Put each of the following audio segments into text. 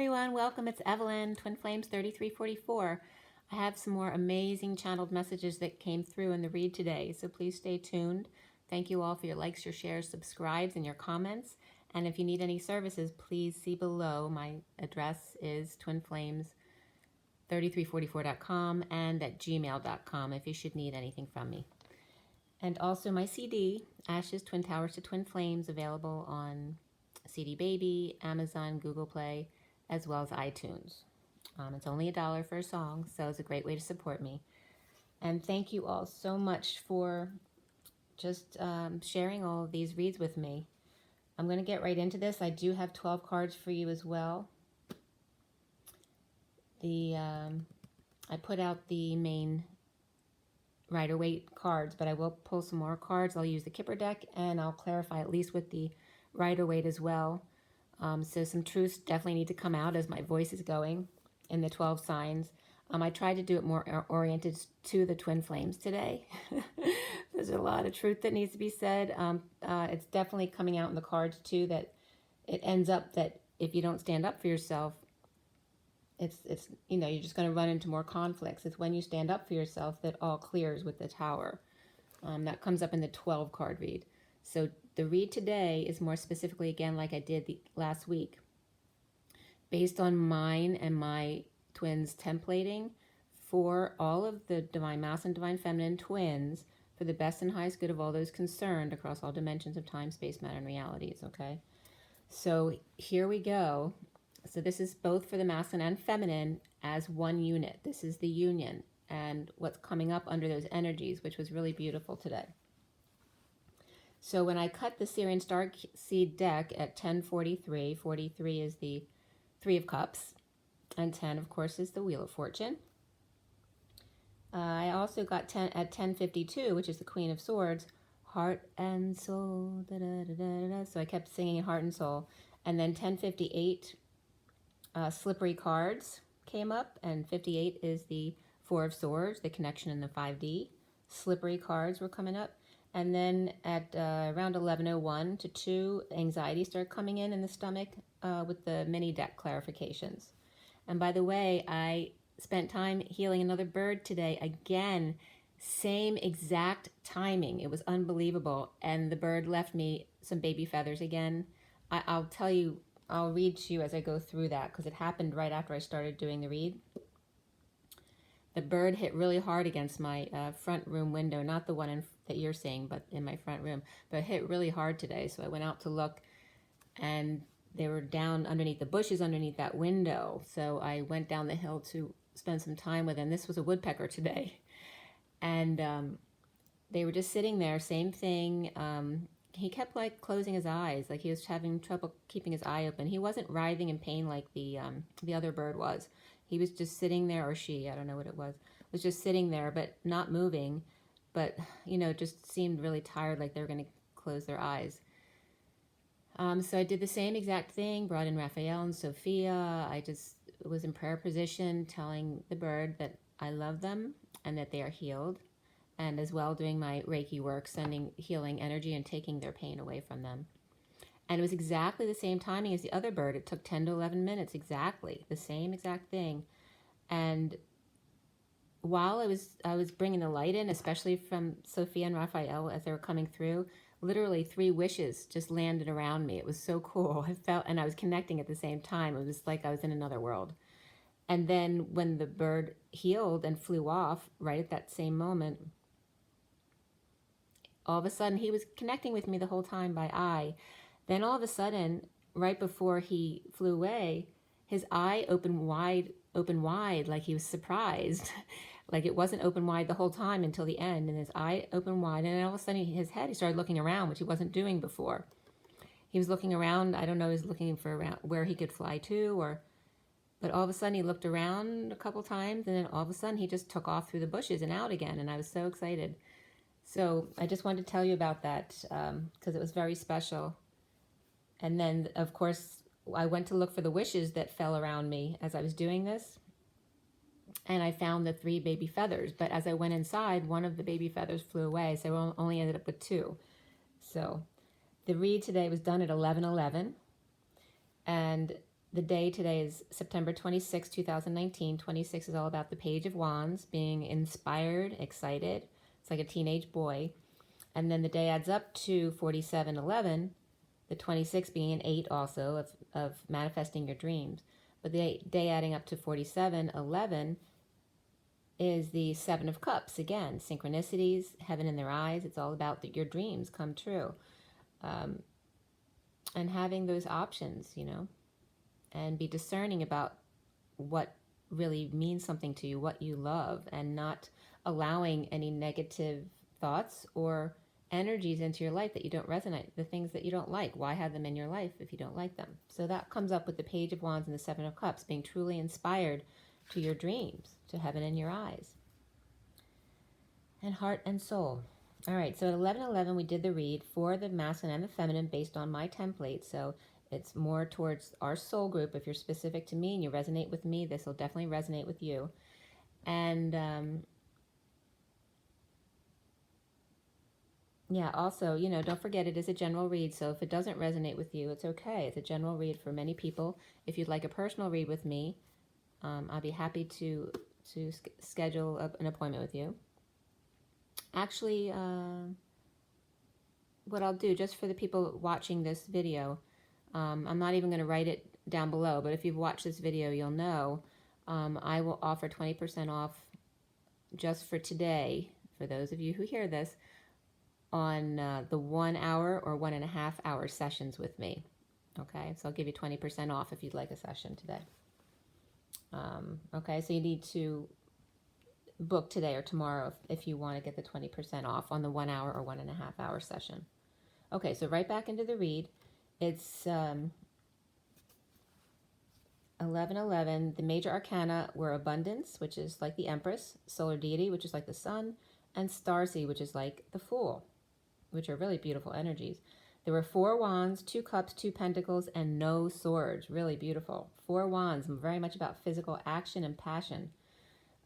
everyone, welcome. It's Evelyn, Twin Flames 3344. I have some more amazing channeled messages that came through in the read today, so please stay tuned. Thank you all for your likes, your shares, subscribes, and your comments. And if you need any services, please see below. My address is twinflames3344.com and at gmail.com if you should need anything from me. And also my CD, Ashes, Twin Towers to Twin Flames, available on CD Baby, Amazon, Google Play, as well as iTunes. It's only $1 for a song, so it's a great way to support me. And thank you all so much for just sharing all of these reads with me. I'm going to get right into this. I do have 12 cards for you as well. I put out the main Rider-Waite cards, but I will pull some more cards. I'll use the Kipper deck, and I'll clarify at least with the Rider-Waite as well. So some truths definitely need to come out as my voice is going in the 12 signs. I tried to do it more oriented to the twin flames today. There's a lot of truth that needs to be said. It's definitely coming out in the cards too, that it ends up that if you don't stand up for yourself, it's you know, you're just going to run into more conflicts. It's when you stand up for yourself that all clears with the Tower. That comes up in the 12 card read. So the read today is more specifically, again, like I did last week, based on mine and my twins' templating for all of the Divine Masculine and Divine Feminine twins for the best and highest good of all those concerned across all dimensions of time, space, matter, and realities, okay? So here we go. So this is both for the masculine and feminine as one unit. This is the union and what's coming up under those energies, which was really beautiful today. So when I cut the Syrian Starseed deck at 1043, 43 is the Three of Cups, and 10, of course, is the Wheel of Fortune. I also got 10 at 1052, which is the Queen of Swords, Heart and Soul, da, da, da, da, da. So I kept singing Heart and Soul. And then 1058, Slippery Cards came up, and 58 is the Four of Swords, the connection in the 5D. Slippery cards were coming up. And then at around 11:01 to 2, anxiety started coming in the stomach with the mini deck clarifications. And by the way, I spent time healing another bird today. Again, same exact timing. It was unbelievable. And the bird left me some baby feathers again. I'll tell you, I'll read to you as I go through that because it happened right after I started doing the read. The bird hit really hard against my front room window, not the one that you're seeing, but in my front room. But it hit really hard today, so I went out to look, and they were down underneath the bushes underneath that window. So I went down the hill to spend some time with them. This was a woodpecker today. And they were just sitting there, same thing. He kept like closing his eyes, like he was having trouble keeping his eye open. He wasn't writhing in pain like the other bird was. He was just sitting there, or she, I don't know what it was just sitting there, but not moving, but, you know, just seemed really tired, like they were going to close their eyes. So I did the same exact thing, brought in Raphael and Sophia. I just was in prayer position, telling the bird that I love them and that they are healed, and as well doing my Reiki work, sending healing energy and taking their pain away from them. And it was exactly the same timing as the other bird. It took 10 to 11 minutes, exactly, the same exact thing. And while I was bringing the light in, especially from Sophia and Raphael as they were coming through, literally 3 wishes just landed around me. It was so cool. I felt, and I was connecting at the same time. It was like I was in another world. And then when the bird healed and flew off, right at that same moment, all of a sudden he was connecting with me the whole time by eye. Then all of a sudden, right before he flew away, his eye opened wide, like he was surprised. Like it wasn't open wide the whole time until the end, and his eye opened wide, and then all of a sudden his head, he started looking around, which he wasn't doing before. He was looking around, I don't know, he was looking for around where he could fly to, but all of a sudden he looked around a couple times, and then all of a sudden he just took off through the bushes and out again, and I was so excited. So I just wanted to tell you about that because it was very special. And then, of course, I went to look for the wishes that fell around me as I was doing this. And I found the 3 baby feathers. But as I went inside, one of the baby feathers flew away. So I only ended up with 2. So the read today was done at 11:11. And The day today is September 26, 2019. 26 is all about the Page of Wands, being inspired, excited. It's like a teenage boy. And then the day adds up to 4711, the 26 being an 8 also of manifesting your dreams. But the day adding up to 4711 is the Seven of Cups. Again, synchronicities, heaven in their eyes. It's all about that your dreams come true. And having those options, you know, and be discerning about what really means something to you, what you love, and not allowing any negative thoughts or energies into your life that you don't resonate, the things that you don't like. Why have them in your life if you don't like them? So that comes up with the Page of Wands and the Seven of Cups, being truly inspired to your dreams, to heaven in your eyes. And heart and soul. All right, so at 11:11 we did the read for the masculine and the feminine based on my template. So it's more towards our soul group. If you're specific to me and you resonate with me, this will definitely resonate with you. And yeah, also, you know, don't forget it is a general read. So if it doesn't resonate with you, it's okay. It's a general read for many people. If you'd like a personal read with me, I'll be happy to schedule an appointment with you. Actually, what I'll do, just for the people watching this video, I'm not even going to write it down below, but if you've watched this video, you'll know I will offer 20% off just for today, for those of you who hear this, on the 1 hour or 1.5 hour sessions with me. Okay, so I'll give you 20% off if you'd like a session today. Okay, so you need to book today or tomorrow if you want to get the 20% off on the 1 hour or 1.5 hour session. Okay, so right back into the read. It's 11:11. The major arcana were abundance, which is like the Empress, solar deity, which is like the sun, and starseed, which is like the Fool, which are really beautiful energies. There were 4 wands, 2 cups, 2 pentacles, and no swords. Really beautiful. 4 wands, very much about physical action and passion.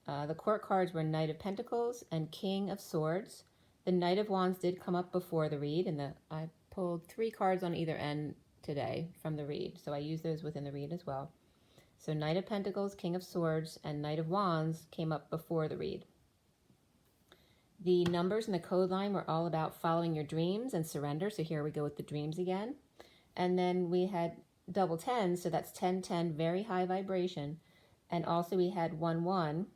The court cards were Knight of Pentacles and King of Swords. The Knight of Wands did come up before the read, and I pulled 3 cards on either end today from the read, so I use those within the read as well. So Knight of Pentacles, King of Swords, and Knight of Wands came up before the read. The numbers in the code line were all about following your dreams and surrender, so here we go with the dreams again. And then we had double 10, so that's 10-10, very high vibration. And also we had 1-1.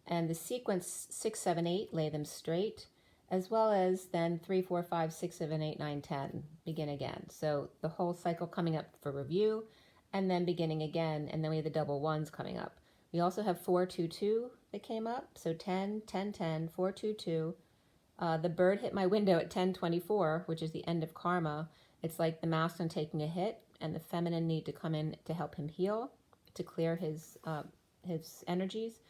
And the sequence 6, 7, 8, lay them straight, as well as then 3, 4, 5, 6, 7, 8, 9, 10, begin again. So the whole cycle coming up for review, and then beginning again, and then we have the double ones coming up. We also have 4, 2, 2 that came up, so 10, 10, 10, 4, 2, 2. The bird hit my window at 10:24, which is the end of karma. It's like the masculine taking a hit, and the feminine need to come in to help him heal, to clear his energies.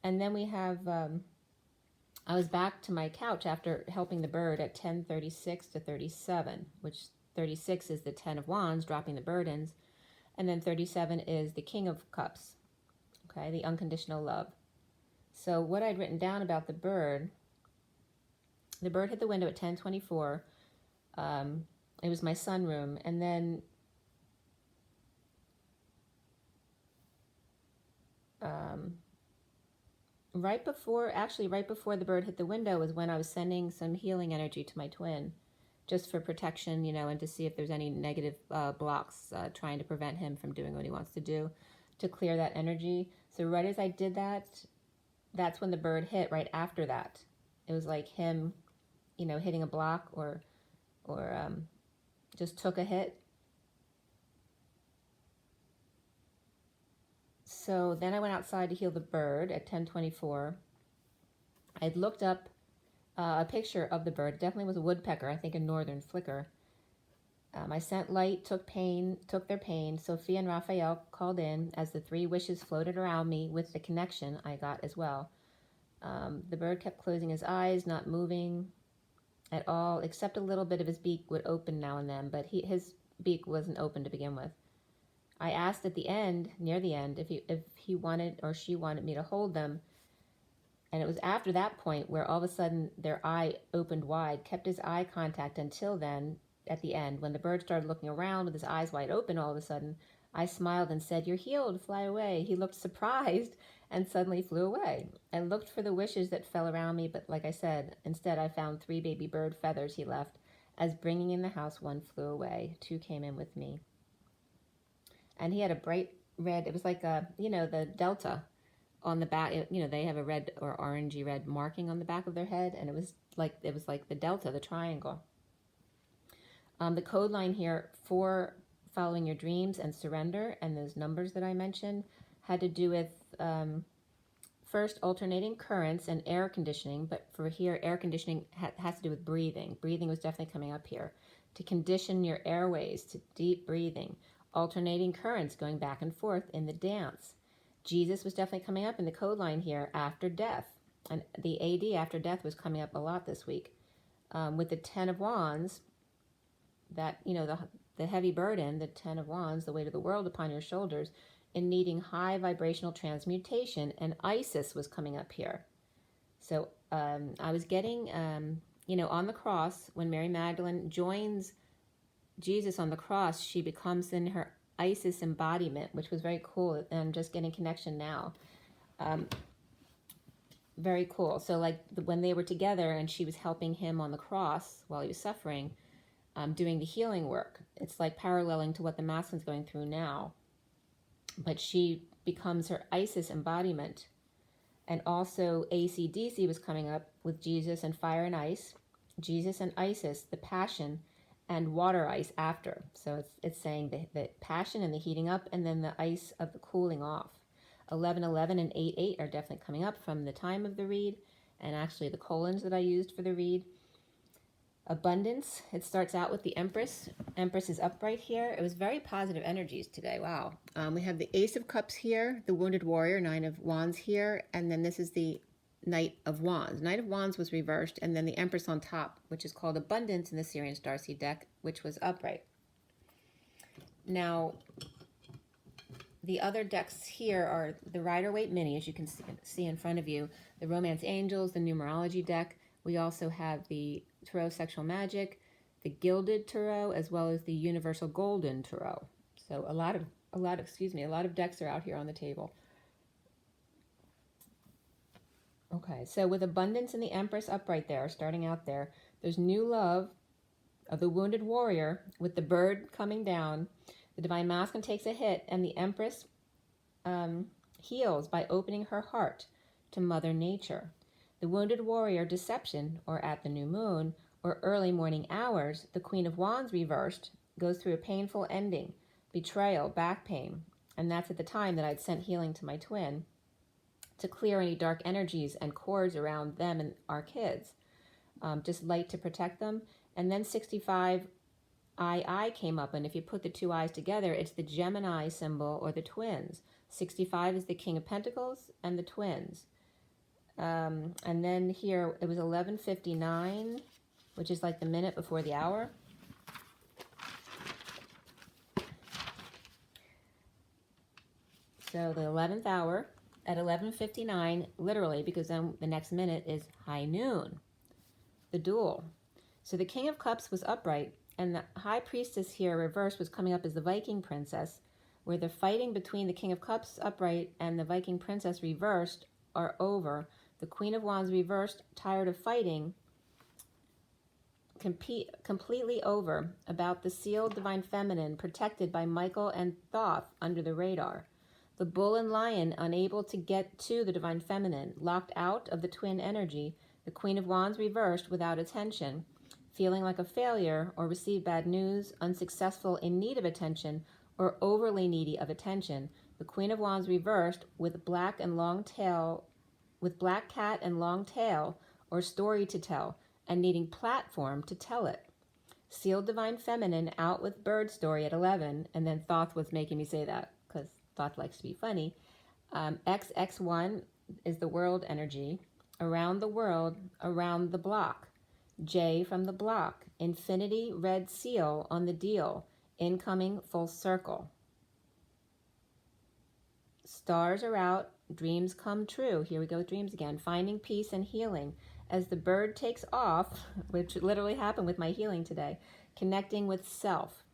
And then we have, I was back to my couch after helping the bird at 10:36 to 37, which 36 is the 10 of Wands, dropping the burdens. And then 37 is the King of Cups, okay, the unconditional love. So what I'd written down about the bird hit the window at 10:24. It was my sunroom. And then right before the bird hit the window was when I was sending some healing energy to my twin, just for protection, you know, and to see if there's any negative blocks trying to prevent him from doing what he wants to do, to clear that energy. So right as I did that, that's when the bird hit. Right after that, it was like him, you know, hitting a block or just took a hit. So then I went outside to heal the bird at 10:24. I'd looked up a picture of the bird. It definitely was a woodpecker, I think a northern flicker. I sent light, took their pain. Sophia and Raphael called in as the 3 wishes floated around me with the connection I got as well. The bird kept closing his eyes, not moving at all, except a little bit of his beak would open now and then, but his beak wasn't open to begin with. I asked at the end, near the end, if he wanted or she wanted me to hold them. And it was after that point where all of a sudden their eye opened wide, kept his eye contact until then, at the end. When the bird started looking around with his eyes wide open, all of a sudden, I smiled and said, "You're healed, fly away." He looked surprised and suddenly flew away. I looked for the wishes that fell around me, but like I said, instead I found 3 baby bird feathers he left. As bringing in the house, 1 flew away, 2 came in with me. And he had a bright red, it was like the delta on the back. They have a red or orangey red marking on the back of their head, and it was like the delta, the triangle. The code line here for following your dreams and surrender, and those numbers that I mentioned, had to do with first alternating currents and air conditioning. But for here, air conditioning has to do with breathing. Breathing was definitely coming up here. To condition your airways to deep breathing. Alternating currents going back and forth in the dance. Jesus was definitely coming up in the code line here after death. And the AD after death was coming up a lot this week. With the 10 of Wands, that, the heavy burden, the 10 of Wands, the weight of the world upon your shoulders, in needing high vibrational transmutation, and Isis was coming up here. So I was getting, on the cross, when Mary Magdalene joins Jesus on the cross, she becomes in her Isis embodiment, which was very cool, and I'm just getting connection now. Very cool. So like when they were together and she was helping him on the cross while he was suffering, doing the healing work, it's like paralleling to what the masculine's going through now. But she becomes her Isis embodiment. And also AC/DC was coming up with Jesus and fire and ice, Jesus and Isis, the passion, and water ice after. So it's saying the passion and the heating up, and then the ice of the cooling off. 11:11 and 8:8 are definitely coming up from the time of the read, and actually the colons that I used for the read. Abundance, it starts out with the Empress. Empress is upright here. It was very positive energies today. Wow. We have the Ace of Cups here, the Wounded Warrior, 9 of Wands here, and then this is the Knight of Wands. Knight of Wands was reversed, and then the Empress on top, which is called Abundance in the Sirius Darcy deck, which was upright. Now, the other decks here are the Rider-Waite Mini, as you can see in front of you, the Romance Angels, the Numerology deck. We also have the Tarot Sexual Magic, the Gilded Tarot, as well as the Universal Golden Tarot. So a lot of decks are out here on the table. Okay, so with Abundance and the Empress upright there, starting out there, there's new love of the Wounded Warrior with the bird coming down. The Divine Masculine takes a hit, and the Empress heals by opening her heart to Mother Nature. The Wounded Warrior, Deception, or at the new moon, or early morning hours, the Queen of Wands reversed, goes through a painful ending, betrayal, back pain, and that's at the time that I'd sent healing to my twin to clear any dark energies and cords around them and our kids, just light to protect them. And then 65 I came up, and if you put the 2 eyes together, it's the Gemini symbol, or the twins. 65 is the King of Pentacles and the twins. And then here it was 11:59, which is like the minute before the hour. So the 11th hour at 11:59, literally, because then the next minute is high noon, the duel. So the King of Cups was upright, and the High Priestess here reversed was coming up as the Viking Princess, where the fighting between the King of Cups upright and the Viking Princess reversed are over. The Queen of Wands reversed, tired of fighting, completely over, about the sealed Divine Feminine, protected by Michael and Thoth under the radar. The Bull and Lion, unable to get to the Divine Feminine, locked out of the twin energy. The Queen of Wands reversed without attention, feeling like a failure or received bad news, unsuccessful, in need of attention, or overly needy of attention. The Queen of Wands reversed with black cat and long tail, or story to tell, and needing platform to tell it. Sealed Divine Feminine out with bird story at 11, and then Thoth was making me say that because Thoth likes to be funny. XX1 is the world energy, around the world, around the block. J from the block, infinity red seal on the deal, incoming full circle. Stars are out, dreams come true. Here we go with dreams again. Finding peace and healing. As the bird takes off, which literally happened with my healing today, connecting with self.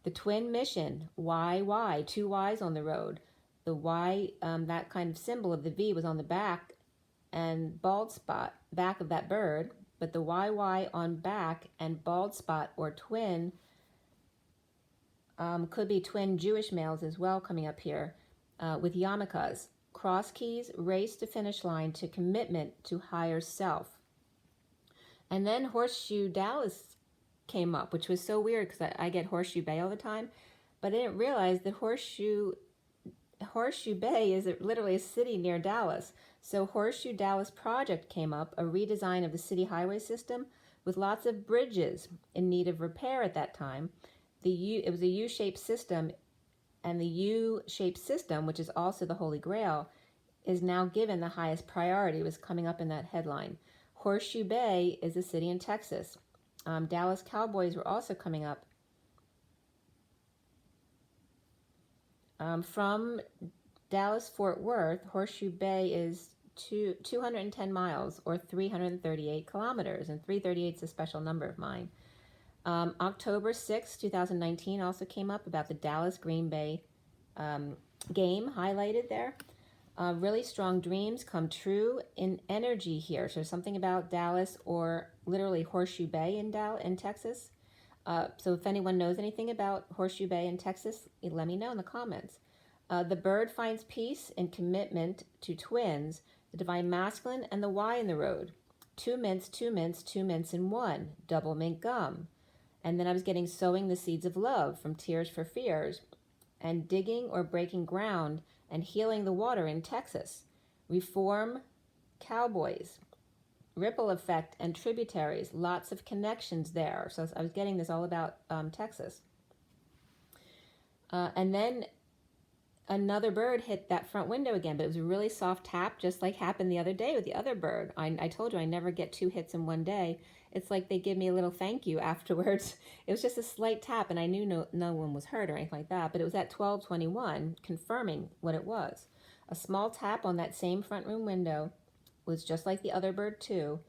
The twin mission, Y, two Y's on the road. The Y, that kind of symbol of the V was on the back and bald spot, back of that bird, but the YY on back and bald spot or twin could be twin Jewish males as well coming up here with yarmulkes. Cross keys, race to finish line to commitment to higher self. And then Horseshoe Dallas came up, which was so weird because I get Horseshoe Bay all the time, but I didn't realize that Horseshoe Bay is literally a city near Dallas. So Horseshoe Dallas Project came up, a redesign of the city highway system with lots of bridges in need of repair at that time. It was a U-shaped system, and the U-shaped system, which is also the Holy Grail, is now given the highest priority. It was coming up in that headline. Horseshoe Bay is a city in Texas. Dallas Cowboys were also coming up. From Dallas-Fort Worth, Horseshoe Bay is 210 miles or 338 kilometers, and 338 is a special number of mine. October 6, 2019 also came up about the Dallas-Green Bay game highlighted there. Really strong dreams come true in energy here. So something about Dallas or literally Horseshoe Bay in Texas. So if anyone knows anything about Horseshoe Bay in Texas, let me know in the comments. The bird finds peace and commitment to twins, the divine masculine and the Y in the road. Two mints in one, double mint gum. And then I was getting sowing the seeds of love from Tears for Fears and digging or breaking ground and healing the water in Texas. Reform cowboys, ripple effect and tributaries, lots of connections there. So I was getting this all about Texas. And then another bird hit that front window again, but it was a really soft tap, just like happened the other day with the other bird. I told you I never get 2 hits in one day. It's like they give me a little thank you afterwards. It was just a slight tap, and I knew no one was hurt or anything like that, but it was at 12:21, confirming what it was. A small tap on that same front room window was just like the other bird too.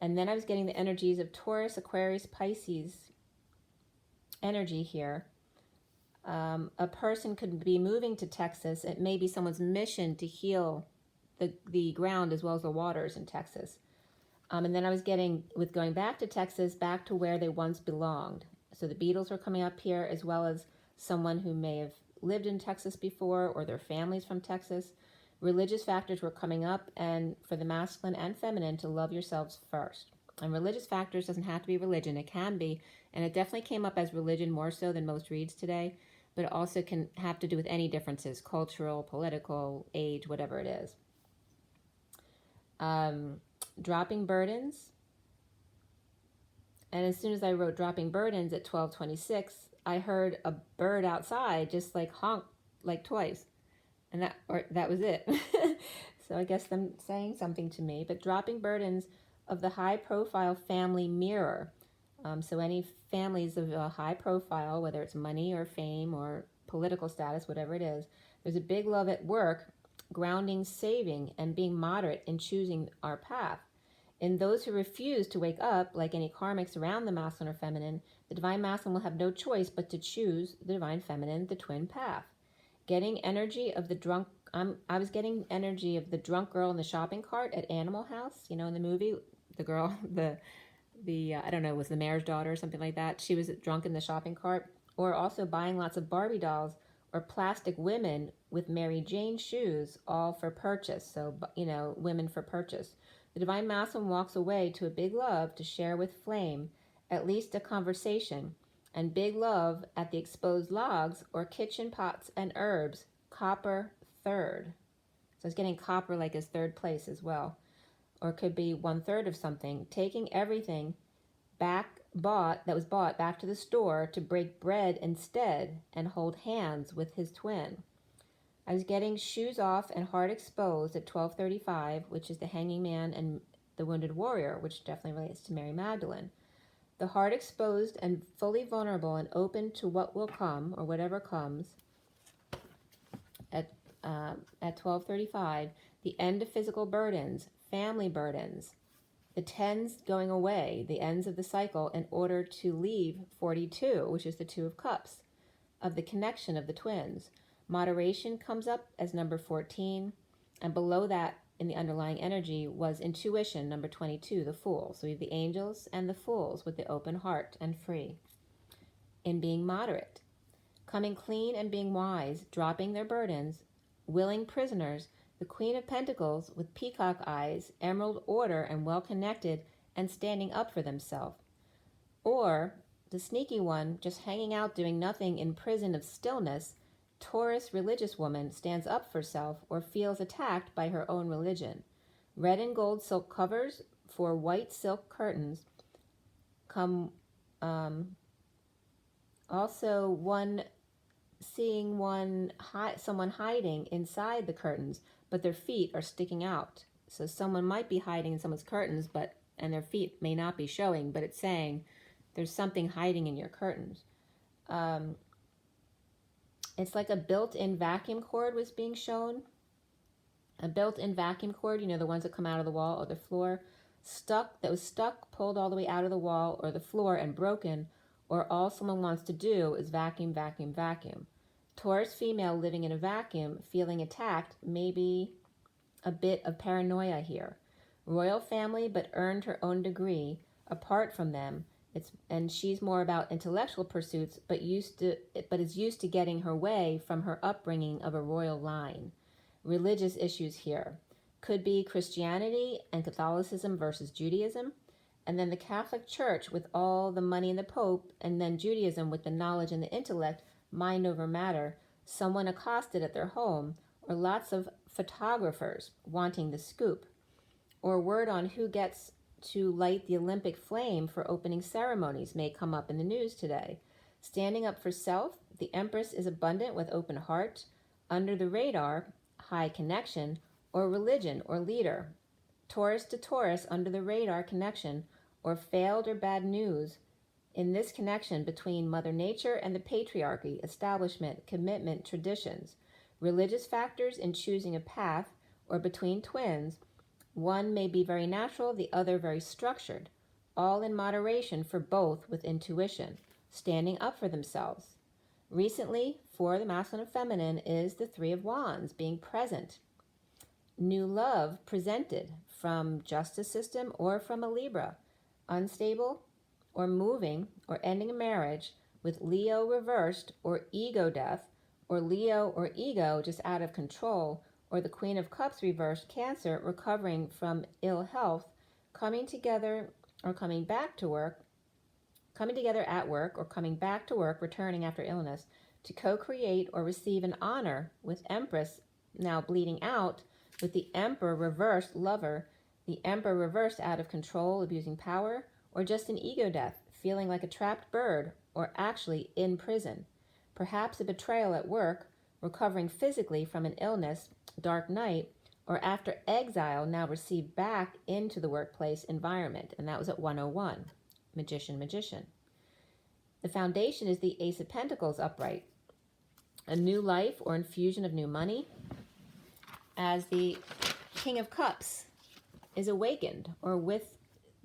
And then I was getting the energies of Taurus, Aquarius, Pisces energy here. A person could be moving to Texas. It may be someone's mission to heal the ground as well as the waters in Texas. And then I was getting, with going back to Texas, back to where they once belonged. So the Beatles were coming up here, as well as someone who may have lived in Texas before, or their families from Texas. Religious factors were coming up, and for the masculine and feminine to love yourselves first. And religious factors doesn't have to be religion. It can be, and it definitely came up as religion more so than most reads today, but it also can have to do with any differences, cultural, political, age, whatever it is. Dropping burdens. And as soon as I wrote dropping burdens at 12:26, I heard a bird outside just like honk like twice. And that was it. So I guess them saying something to me. But dropping burdens of the high profile family mirror. So any families of a high profile, whether it's money or fame or political status, whatever it is, there's a big love at work, grounding, saving, and being moderate in choosing our path. In those who refuse to wake up, like any karmics around the masculine or feminine, the divine masculine will have no choice but to choose the divine feminine, the twin path. Getting energy of the drunk, I was getting energy of the drunk girl in the shopping cart at Animal House, you know, in the movie, the girl, the I don't know, was the mayor's daughter or something like that. She was drunk in the shopping cart, or also buying lots of Barbie dolls or plastic women with Mary Jane shoes, all for purchase. So, you know, women for purchase. The divine masculine walks away to a big love to share with flame, at least a conversation, and big love at the exposed logs or kitchen pots and herbs, copper third. So it's getting copper like as third place as well. Or it could be 1/3 of something, taking everything that was bought back to the store to break bread instead and hold hands with his twin. I was getting shoes off and heart exposed at 12:35, which is the hanging man and the wounded warrior, which definitely relates to Mary Magdalene. The heart exposed and fully vulnerable and open to what will come or whatever comes at 12:35. The end of physical burdens, family burdens, the tens going away, the ends of the cycle in order to leave 42, which is the 2 of cups. of the connection of the twins. Moderation comes up as number 14, and below that in the underlying energy was intuition, number 22, the Fool. So we have the angels and the fools with the open heart and free. In being moderate, coming clean and being wise, dropping their burdens, willing prisoners, the Queen of Pentacles with peacock eyes, emerald order, and well connected and standing up for themselves. Or the sneaky one, just hanging out doing nothing in prison of stillness, Taurus religious woman stands up for self or feels attacked by her own religion. Red and gold silk covers for white silk curtains come also one seeing someone hiding inside the curtains, but their feet are sticking out. So someone might be hiding in someone's curtains, and their feet may not be showing, but it's saying there's something hiding in your curtains. It's like a built-in vacuum cord was being shown. A built-in vacuum cord, the ones that come out of the wall or the floor, that was stuck, pulled all the way out of the wall or the floor and broken, or all someone wants to do is vacuum, vacuum, vacuum. Taurus female living in a vacuum, feeling attacked, maybe a bit of paranoia here. Royal family, but earned her own degree. Apart from them, and she's more about intellectual pursuits, but is used to getting her way from her upbringing of a royal line. Religious issues here could be Christianity and Catholicism versus Judaism, and then the Catholic Church with all the money and the Pope, and then Judaism with the knowledge and the intellect, mind over matter, someone accosted at their home, or lots of photographers wanting the scoop, or word on who gets to light the Olympic flame for opening ceremonies may come up in the news today. Standing up for self, the Empress is abundant with open heart, under the radar, high connection, or religion or leader. Taurus to Taurus under the radar connection, or failed or bad news in this connection between Mother Nature and the patriarchy, establishment, commitment, traditions. Religious factors in choosing a path, or between twins, one may be very natural, the other very structured, all in moderation for both with intuition, standing up for themselves. Recently, for the masculine and feminine, is the Three of Wands, being present. New love presented from justice system or from a Libra. Unstable or moving or ending a marriage with Leo reversed or ego death, or Leo or ego just out of control, or the Queen of Cups reversed, Cancer, recovering from ill health, coming together or coming back to work, coming together at work or coming back to work, returning after illness, to co-create or receive an honor with Empress now bleeding out, with the Emperor reversed, lover, the Emperor reversed out of control, abusing power, or just an ego death, feeling like a trapped bird, or actually in prison. Perhaps a betrayal at work, recovering physically from an illness, dark night, or after exile now received back into the workplace environment. And that was at 101. Magician, magician. The foundation is the Ace of Pentacles upright. A new life or infusion of new money. As the King of Cups is awakened or with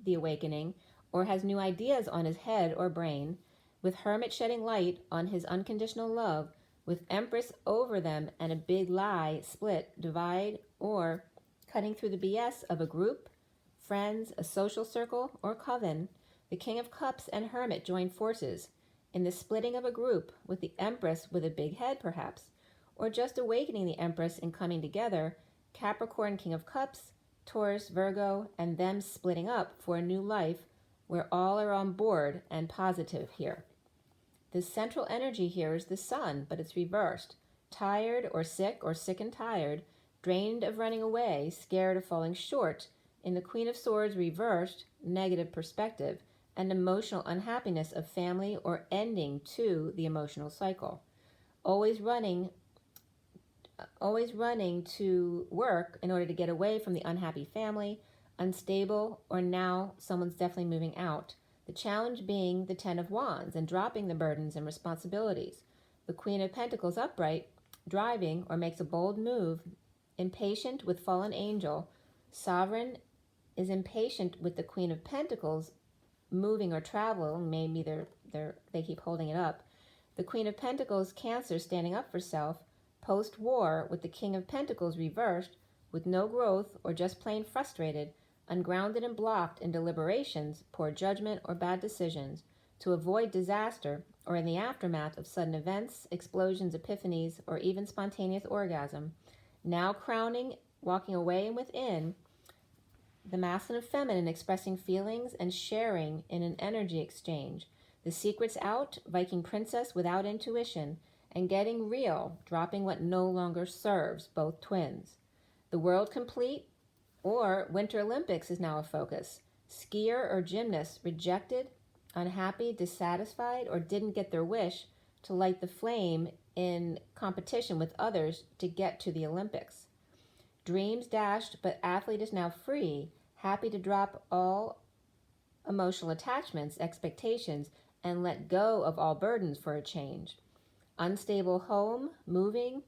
the awakening, or has new ideas on his head or brain, with Hermit shedding light on his unconditional love, with Empress over them and a big lie, split, divide, or cutting through the BS of a group, friends, a social circle, or coven, the King of Cups and Hermit join forces in the splitting of a group with the Empress with a big head perhaps, or just awakening the Empress and coming together, Capricorn, King of Cups, Taurus, Virgo, and them splitting up for a new life where all are on board and positive here. The central energy here is the Sun, but it's reversed. Tired or sick and tired, drained of running away, scared of falling short, in the Queen of Swords reversed, negative perspective, and emotional unhappiness of family or ending to the emotional cycle. Always running to work in order to get away from the unhappy family, unstable, or now someone's definitely moving out. The challenge being the Ten of Wands and dropping the burdens and responsibilities. The Queen of Pentacles upright, driving or makes a bold move, impatient with fallen angel. Sovereign is impatient with the Queen of Pentacles moving or traveling. Maybe they keep holding it up. The Queen of Pentacles, Cancer, standing up for self, post-war with the King of Pentacles reversed, with no growth or just plain frustrated, ungrounded and blocked in deliberations, poor judgment, or bad decisions, to avoid disaster or in the aftermath of sudden events, explosions, epiphanies, or even spontaneous orgasm. Now crowning, walking away and within, the masculine and feminine expressing feelings and sharing in an energy exchange. The secrets out, Viking princess without intuition, and getting real, dropping what no longer serves, both twins. The world complete, or Winter Olympics is now a focus. Skier or gymnast rejected, unhappy, dissatisfied, or didn't get their wish to light the flame in competition with others to get to the Olympics. Dreams dashed, but athlete is now free, happy to drop all emotional attachments, expectations, and let go of all burdens for a change. Unstable home, moving,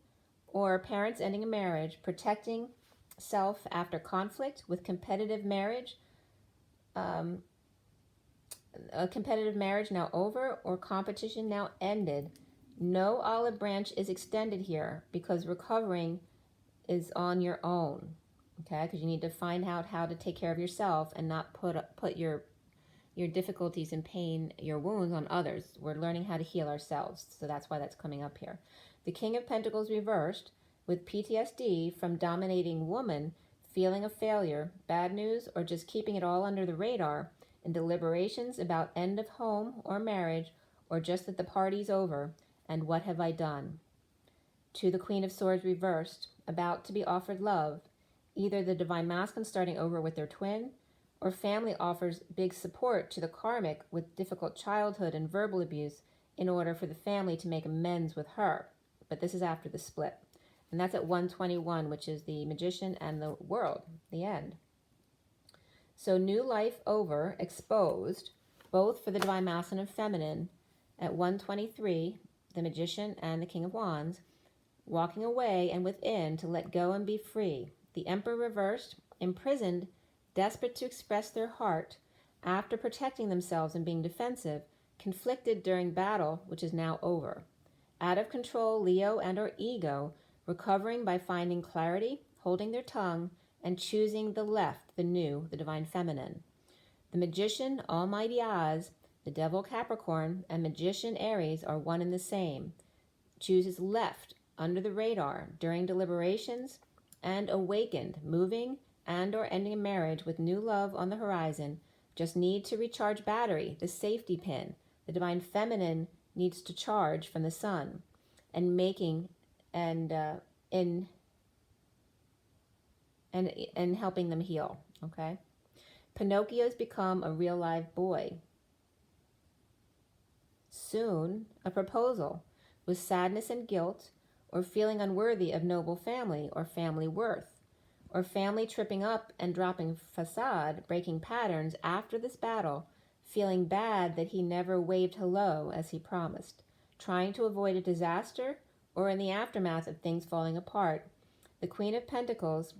or parents ending a marriage, protecting self after conflict with competitive marriage, a competitive marriage now over or competition now ended. No olive branch is extended here because recovering is on your own, okay? Because you need to find out how to take care of yourself and not put your difficulties and pain, your wounds on others. We're learning how to heal ourselves, so that's why that's coming up here. The King of Pentacles reversed with PTSD from dominating woman, feeling of failure, bad news, or just keeping it all under the radar, and deliberations about end of home or marriage, or just that the party's over, and what have I done? To the Queen of Swords reversed, about to be offered love, either the Divine Masculine starting over with their twin, or family offers big support to the karmic with difficult childhood and verbal abuse in order for the family to make amends with her. But this is after the split. And that's at 121, which is the Magician and the World, the end. So new life over, exposed, both for the Divine Masculine and Feminine, at 123, the Magician and the King of Wands, walking away and within to let go and be free. The Emperor reversed, imprisoned, desperate to express their heart, after protecting themselves and being defensive, conflicted during battle, which is now over. Out of control, Leo and or ego, recovering by finding clarity, holding their tongue, and choosing the left, the new, the Divine Feminine. The Magician, Almighty Oz, the Devil Capricorn, and Magician Aries are one and the same. Chooses left, under the radar, during deliberations, and awakened, moving, and or ending a marriage with new love on the horizon, just need to recharge battery, the safety pin. The Divine Feminine needs to charge from the sun, and making and helping them heal, okay? Pinocchio's become a real live boy. Soon, a proposal with sadness and guilt, or feeling unworthy of noble family or family worth, or family tripping up and dropping facade, breaking patterns after this battle, feeling bad that he never waved hello as he promised, trying to avoid a disaster or in the aftermath of things falling apart. The Queen of Pentacles,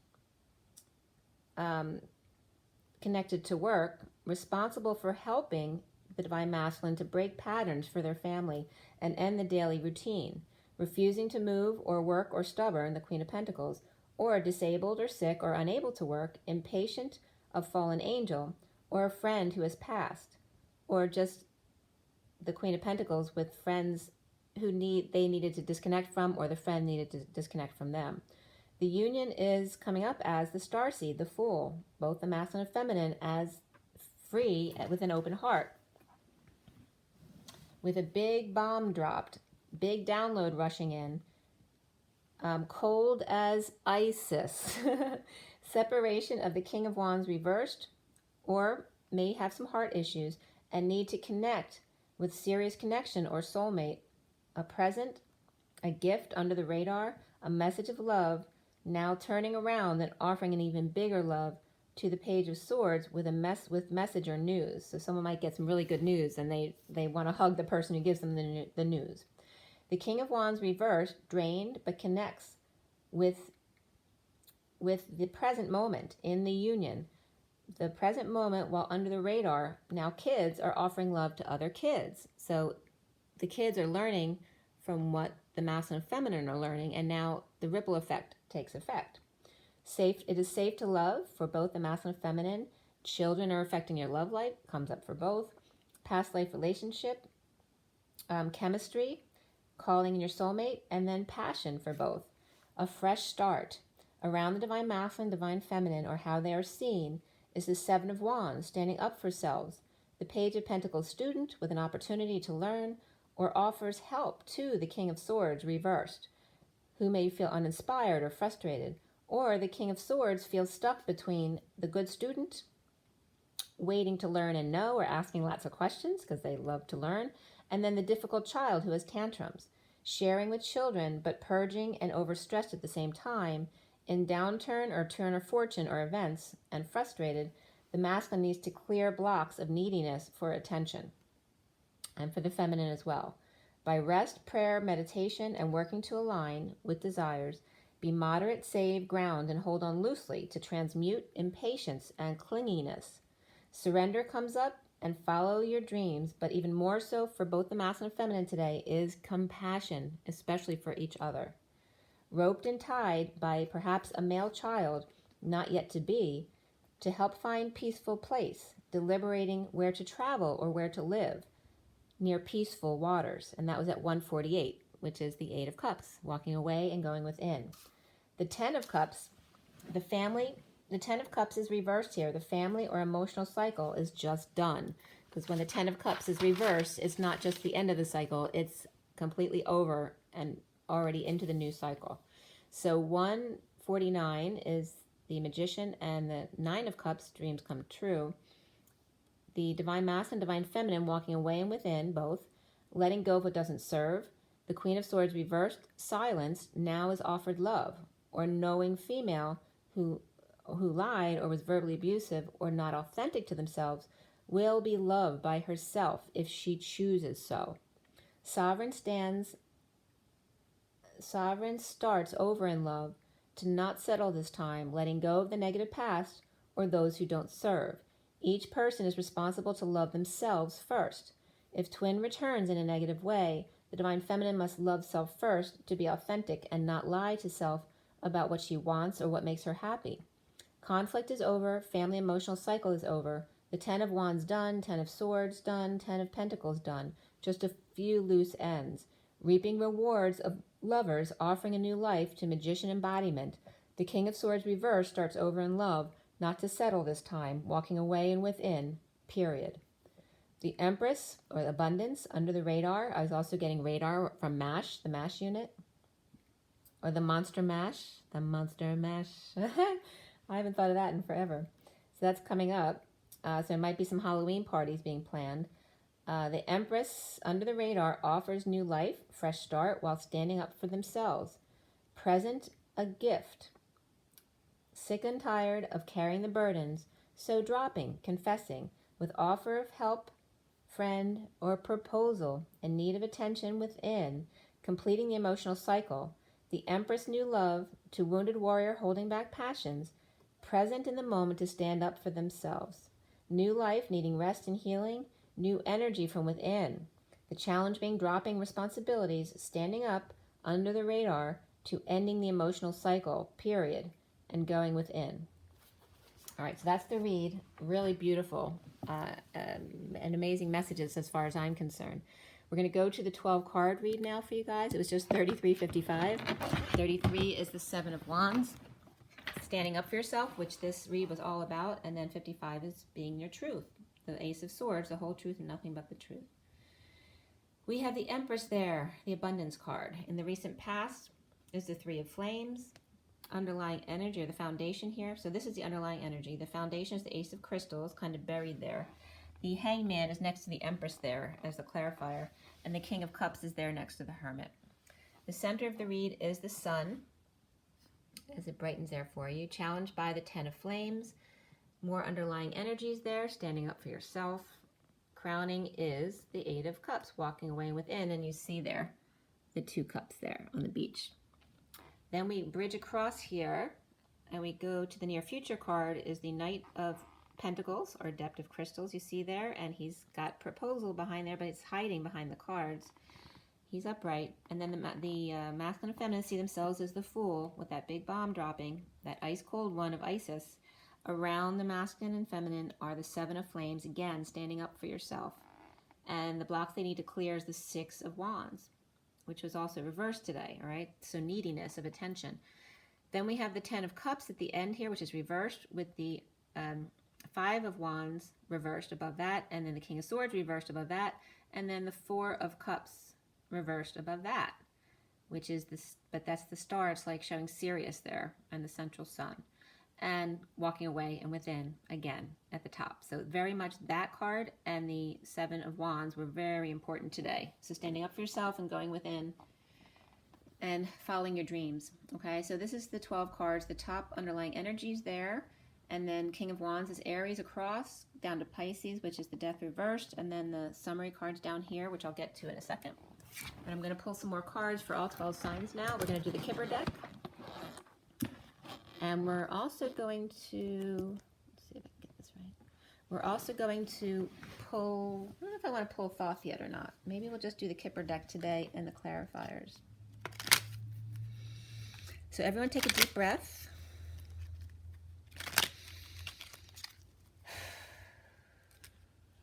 connected to work, responsible for helping the Divine Masculine to break patterns for their family and end the daily routine, refusing to move or work or stubborn, the Queen of Pentacles, or disabled or sick or unable to work, impatient, a fallen angel, or a friend who has passed, or just the Queen of Pentacles with friends who they needed to disconnect from, or the friend needed to disconnect from them. The union is coming up as the starseed, the Fool, both the masculine and feminine, as free with an open heart. With a big bomb dropped, big download rushing in, cold as ISIS. Separation of the King of Wands reversed, or may have some heart issues and need to connect with serious connection or soulmate. A present, a gift under the radar, a message of love, now turning around and offering an even bigger love to the Page of Swords with message or news. So someone might get some really good news and they want to hug the person who gives them the news. The King of Wands reversed, drained, but connects with the present moment in the union. The present moment while under the radar, now kids are offering love to other kids. So the kids are learning from what the masculine and feminine are learning, and now the ripple effect takes effect. It is safe to love for both the masculine and feminine. Children are affecting your love life, comes up for both. Past life relationship, chemistry, calling in your soulmate, and then passion for both. A fresh start. Around the divine masculine, divine feminine, or how they are seen, is the Seven of Wands, standing up for selves. The Page of Pentacles, student with an opportunity to learn, or offers help to the King of Swords, reversed, who may feel uninspired or frustrated. Or the King of Swords feels stuck between the good student, waiting to learn and know, or asking lots of questions because they love to learn, and then the difficult child who has tantrums, sharing with children but purging and overstressed at the same time, in downturn or turn of fortune or events, and frustrated. The masculine needs to clear blocks of neediness for attention, and for the feminine as well. By rest, prayer, meditation, and working to align with desires, be moderate, save ground, and hold on loosely to transmute impatience and clinginess. Surrender comes up, and follow your dreams, but even more so for both the masculine and feminine today is compassion, especially for each other. Roped and tied by perhaps a male child, not yet to be, to help find peaceful place, deliberating where to travel or where to live, near peaceful waters. And that was at 148, which is the Eight of Cups, walking away and going within. The Ten of Cups, the Ten of Cups is reversed here. The family or emotional cycle is just done. Because when the Ten of Cups is reversed, it's not just the end of the cycle, it's completely over and already into the new cycle. So 149 is the Magician, and the Nine of Cups, dreams come true. The divine masculine, divine feminine, walking away and within, both. Letting go of what doesn't serve. The Queen of Swords reversed, silenced, now is offered love. Or knowing female who lied or was verbally abusive or not authentic to themselves will be loved by herself if she chooses so. Sovereign starts over in love, to not settle this time, letting go of the negative past or those who don't serve. Each person is responsible to love themselves first. If twin returns in a negative way, the divine feminine must love self first to be authentic and not lie to self about what she wants or what makes her happy. Conflict is over, family emotional cycle is over, the Ten of Wands done, Ten of Swords done, Ten of Pentacles done, just a few loose ends. Reaping rewards of lovers, offering a new life to Magician embodiment. The King of Swords reversed starts over in love, not to settle this time, walking away and within, period. The Empress, or Abundance, under the radar. I was also getting radar from MASH, the MASH unit. Or the Monster Mash, the Monster Mash. I haven't thought of that in forever. So that's coming up. So there might be some Halloween parties being planned. The Empress, under the radar, offers new life, fresh start, while standing up for themselves. Present a gift. Sick and tired of carrying the burdens, so dropping, confessing, with offer of help, friend, or proposal, in need of attention within, completing the emotional cycle. The Empress, new love, to wounded warrior holding back passions, present in the moment to stand up for themselves. New life, needing rest and healing, new energy from within. The challenge being dropping responsibilities, standing up under the radar to ending the emotional cycle, period, and going within. All right, so that's the read. Really beautiful and amazing messages as far as I'm concerned. We're going to go to the 12 card read now for you guys. It was just $33.55. 33 is the Seven of Wands, standing up for yourself, which this read was all about, and then 55 is being your truth. The Ace of Swords, the whole truth and nothing but the truth. We have the Empress there, the Abundance card. In the recent past is the Three of Flames, underlying energy, or the foundation here. So this is the underlying energy. The foundation is the Ace of Crystals, kind of buried there. The Hangman is next to the Empress there as the clarifier, and the King of Cups is there next to the Hermit. The center of the read is the Sun, as it brightens there for you, challenged by the Ten of Flames. More underlying energies there, standing up for yourself. Crowning is the Eight of Cups, walking away within, and you see there the two cups there on the beach. Then we bridge across here, and we go to the near future card is the Knight of Pentacles, or Adept of Crystals, you see there, and he's got proposal behind there, but it's hiding behind the cards. He's upright. And then the masculine and feminine see themselves as the Fool with that big bomb dropping, that ice cold one of Isis. Around the masculine and feminine are the Seven of Flames, again, standing up for yourself. And the block they need to clear is the Six of Wands, which was also reversed today, all right? So neediness of attention. Then we have the Ten of Cups at the end here, which is reversed with the Five of Wands reversed above that, and then the King of Swords reversed above that, and then the Four of Cups reversed above that, which is this, but that's the star. It's like showing Sirius there and the central sun, and walking away and within again at the top. So very much that card and the Seven of Wands were very important today. So standing up for yourself and going within and following your dreams. Okay, so this is the 12 cards, the top underlying energies there, and then King of Wands is Aries across down to Pisces, which is the Death reversed, and then the summary cards down here, which I'll get to in a second. And I'm going to pull some more cards for all 12 signs now. We're going to do the Kipper deck. And we're also going to, let's see if I can get this right. We're also going to pull, I don't know if I want to pull Thoth yet or not. Maybe we'll just do the Kipper deck today and the clarifiers. So everyone take a deep breath.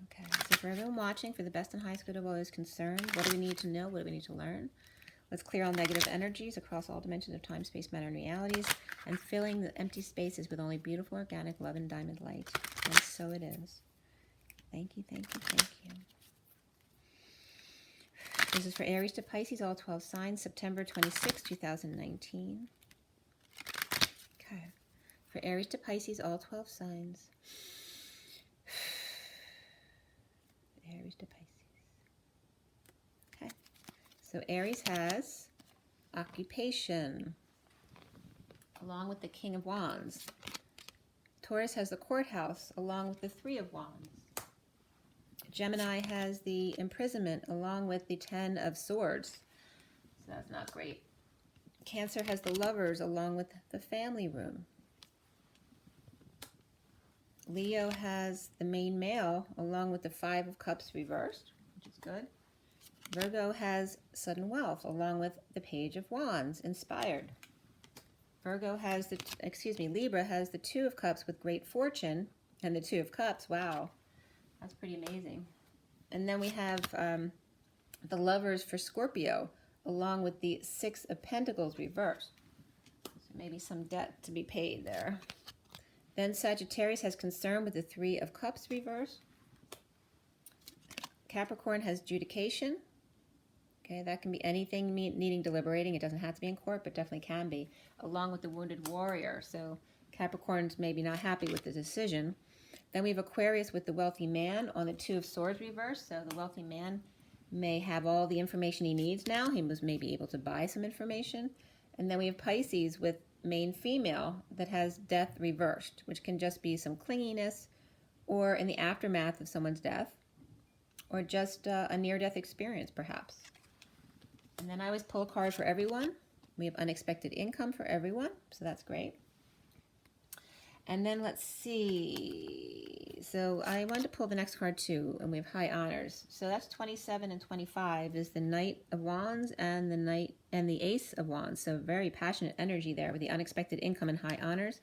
Okay, so for everyone watching, for the best and highest good of all is concerned, what do we need to know? What do we need to learn? Let's clear all negative energies across all dimensions of time, space, matter, and realities, and filling the empty spaces with only beautiful, organic love and diamond light. And so it is. Thank you, thank you, thank you. This is for Aries to Pisces, all 12 signs, September 26, 2019. Okay. For Aries to Pisces, all 12 signs. Aries to Pisces. Okay. So Aries has occupation, along with the King of Wands. Taurus has the courthouse, along with the Three of Wands. Gemini has the imprisonment, along with the Ten of Swords. So that's not great. Cancer has the lovers, along with the family room. Leo has the main male, along with the Five of Cups reversed, which is good. Virgo has sudden wealth, along with the Page of Wands, inspired. Virgo has the, Libra has the Two of Cups with great fortune, and the Two of Cups, wow, that's pretty amazing. And then we have the lovers for Scorpio, along with the Six of Pentacles reversed. So maybe some debt to be paid there. Then Sagittarius has concern with the Three of Cups reversed. Capricorn has judication. Okay, that can be anything needing deliberating. It doesn't have to be in court, but definitely can be, along with the wounded warrior. So Capricorn's maybe not happy with the decision. Then we have Aquarius with the wealthy man on the Two of Swords reversed. So the wealthy man may have all the information he needs now. He was maybe able to buy some information. And then we have Pisces with main female that has death reversed, which can just be some clinginess or in the aftermath of someone's death, or just a near-death experience, perhaps. And then I always pull a card for everyone. We have unexpected income for everyone, so that's great. And then let's see. So I wanted to pull the next card too, and we have high honors. So that's 27 and 25 is the Knight of Wands and the Ace of Wands. So very passionate energy there with the unexpected income and high honors.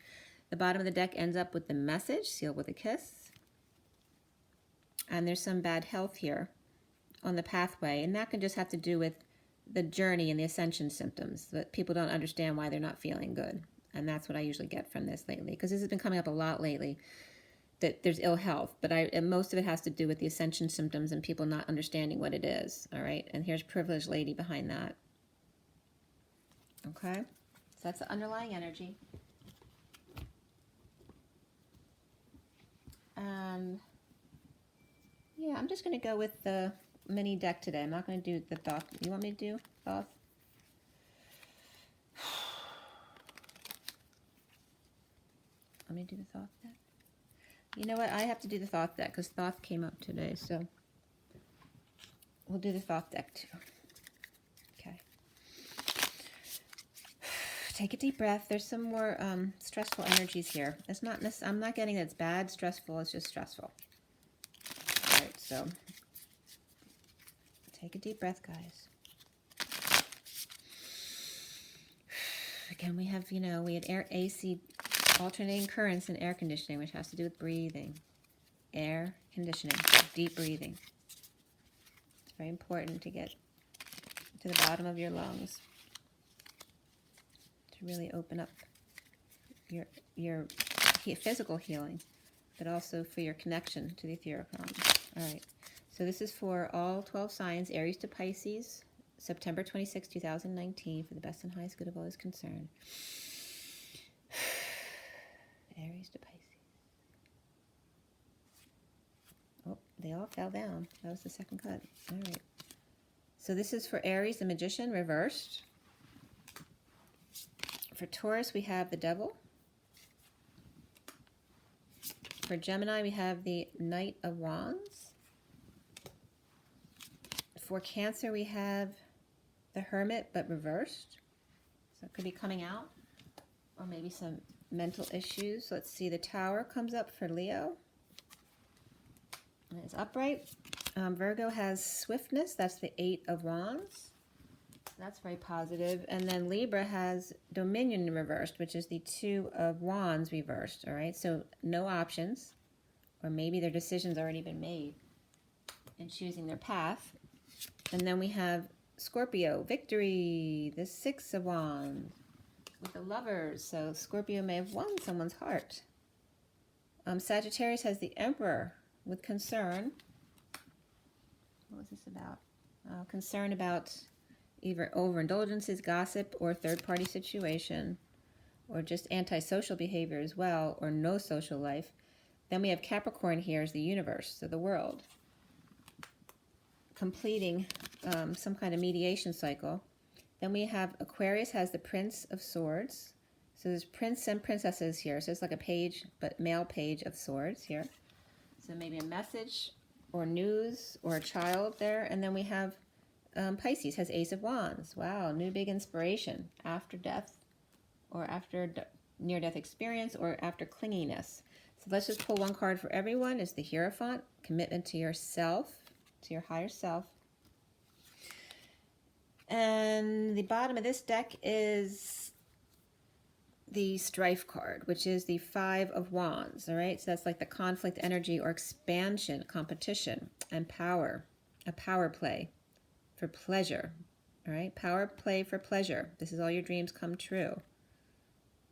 The bottom of the deck ends up with the message, sealed with a kiss. And there's some bad health here on the pathway, and that can just have to do with the journey and the ascension symptoms, that people don't understand why they're not feeling good. And that's what I usually get from this lately, because this has been coming up a lot lately, that there's ill health, but most of it has to do with the ascension symptoms and people not understanding what it is, all right? And here's Privileged Lady behind that. Okay, so that's the underlying energy. And yeah, I'm just going to go with the mini deck today. I'm not going to do the Thoth. You want me to do Thoth? Let me do the Thoth deck. You know what? I have to do the Thoth deck because Thoth came up today, so we'll do the Thoth deck too. Okay. Take a deep breath. There's some more stressful energies here. It's not. I'm not getting that it's bad, stressful. It's just stressful. All right. So take a deep breath, guys. again, we have, we had air AC, alternating currents and air conditioning, which has to do with breathing. Air conditioning, deep breathing. It's very important to get to the bottom of your lungs to really open up your physical healing, but also for your connection to the etheric realm. All right. So this is for all 12 signs, Aries to Pisces, September 26, 2019, for the best and highest good of all is concerned. Aries to Pisces. Oh, they all fell down. That was the second cut. All right. So this is for Aries, the Magician, reversed. For Taurus, we have the Devil. For Gemini, we have the Knight of Wands. For Cancer, we have the Hermit, but reversed. So it could be coming out, or maybe some mental issues. Let's see, the Tower comes up for Leo. And it's upright. Virgo has Swiftness. That's the 8 of Wands. That's very positive. And then Libra has Dominion reversed, which is the 2 of Wands reversed. All right, so no options, or maybe their decision's already been made in choosing their path. And then we have Scorpio, Victory, the 6 of Wands with the Lovers. So Scorpio may have won someone's heart. Sagittarius has the Emperor with Concern. What was this about? Concern about either overindulgences, gossip, or third-party situation, or just antisocial behavior as well, or no social life. Then we have Capricorn here as the universe, so the world, completing some kind of mediation cycle. Then we have Aquarius has the Prince of Swords. So there's Prince and Princesses here. So it's like a page, but male page of swords here. So maybe a message or news or a child there. And then we have Pisces has Ace of Wands. Wow, new big inspiration after death, or after near-death experience, or after clinginess. So let's just pull one card for everyone. It's the Hierophant, commitment to yourself, to your higher self. And the bottom of this deck is the Strife card, which is the 5 of Wands. All right, so that's like the conflict energy or expansion, competition, and power, a power play for pleasure. All right, power play for pleasure. This is all your dreams come true.